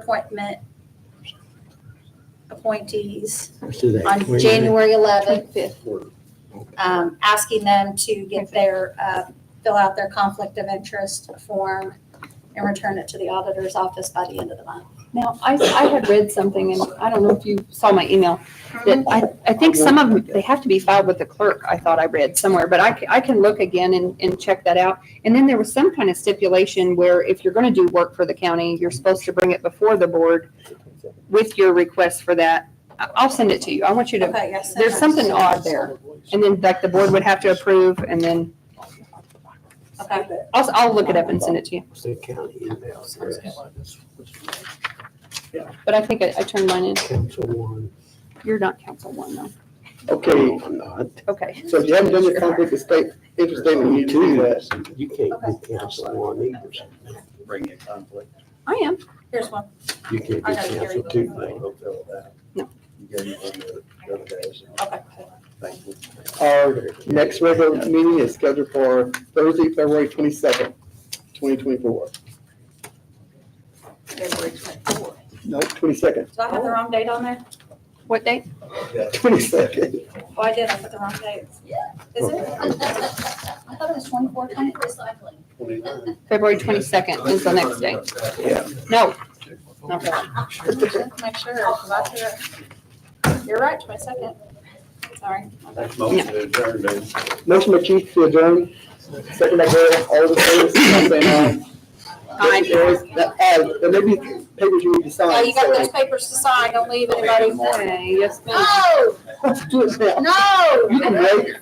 appointees on January 11th, asking them to get fill out their conflict of interest form and return it to the auditor's office by the end of the month. Now, I had read something, and I don't know if you saw my email, that I think some of them, they have to be filed with the clerk, I thought I read somewhere, but I can look again and check that out. And then there was some kind of stipulation where if you're gonna do work for the county, you're supposed to bring it before the board with your request for that. I'll send it to you. I want you to, Okay, yes. there's something odd there. And then like the board would have to approve, and then Okay. I'll look it up and send it to you. The county email address, But I think I turned mine in. council one. You're not council one, though. Okay, No, I'm not. Okay. so if you haven't done your conflict of interest statement, you need to do that. You can't do council one either. Bring your conflict. I am. Here's one. You can't I get gotta carry canceled too, they don't fill it out. No. You gave me one the other day, so Okay. thank you. Our next regular meeting is scheduled for Thursday, February 22nd, 2024. February 24th. No, 22nd, Do I have the wrong date on there? What date? 22nd. Oh, I did. I put the wrong date. Is it? I thought it was 24, 20. Recycling. 29. February 22nd is the next day. Yeah. No. Not that. Make sure, 'cause I put- You're right, 22nd. Sorry. That's motion to adjourn, then. Motion by Chief to adjourn, second by Bill, all the favors, saying aye. Aye. There may be papers you need to sign. Yeah, you got so- those papers to sign. Don't leave anybody. Okay, yes, ma'am. No, Do it now. no. You can wait.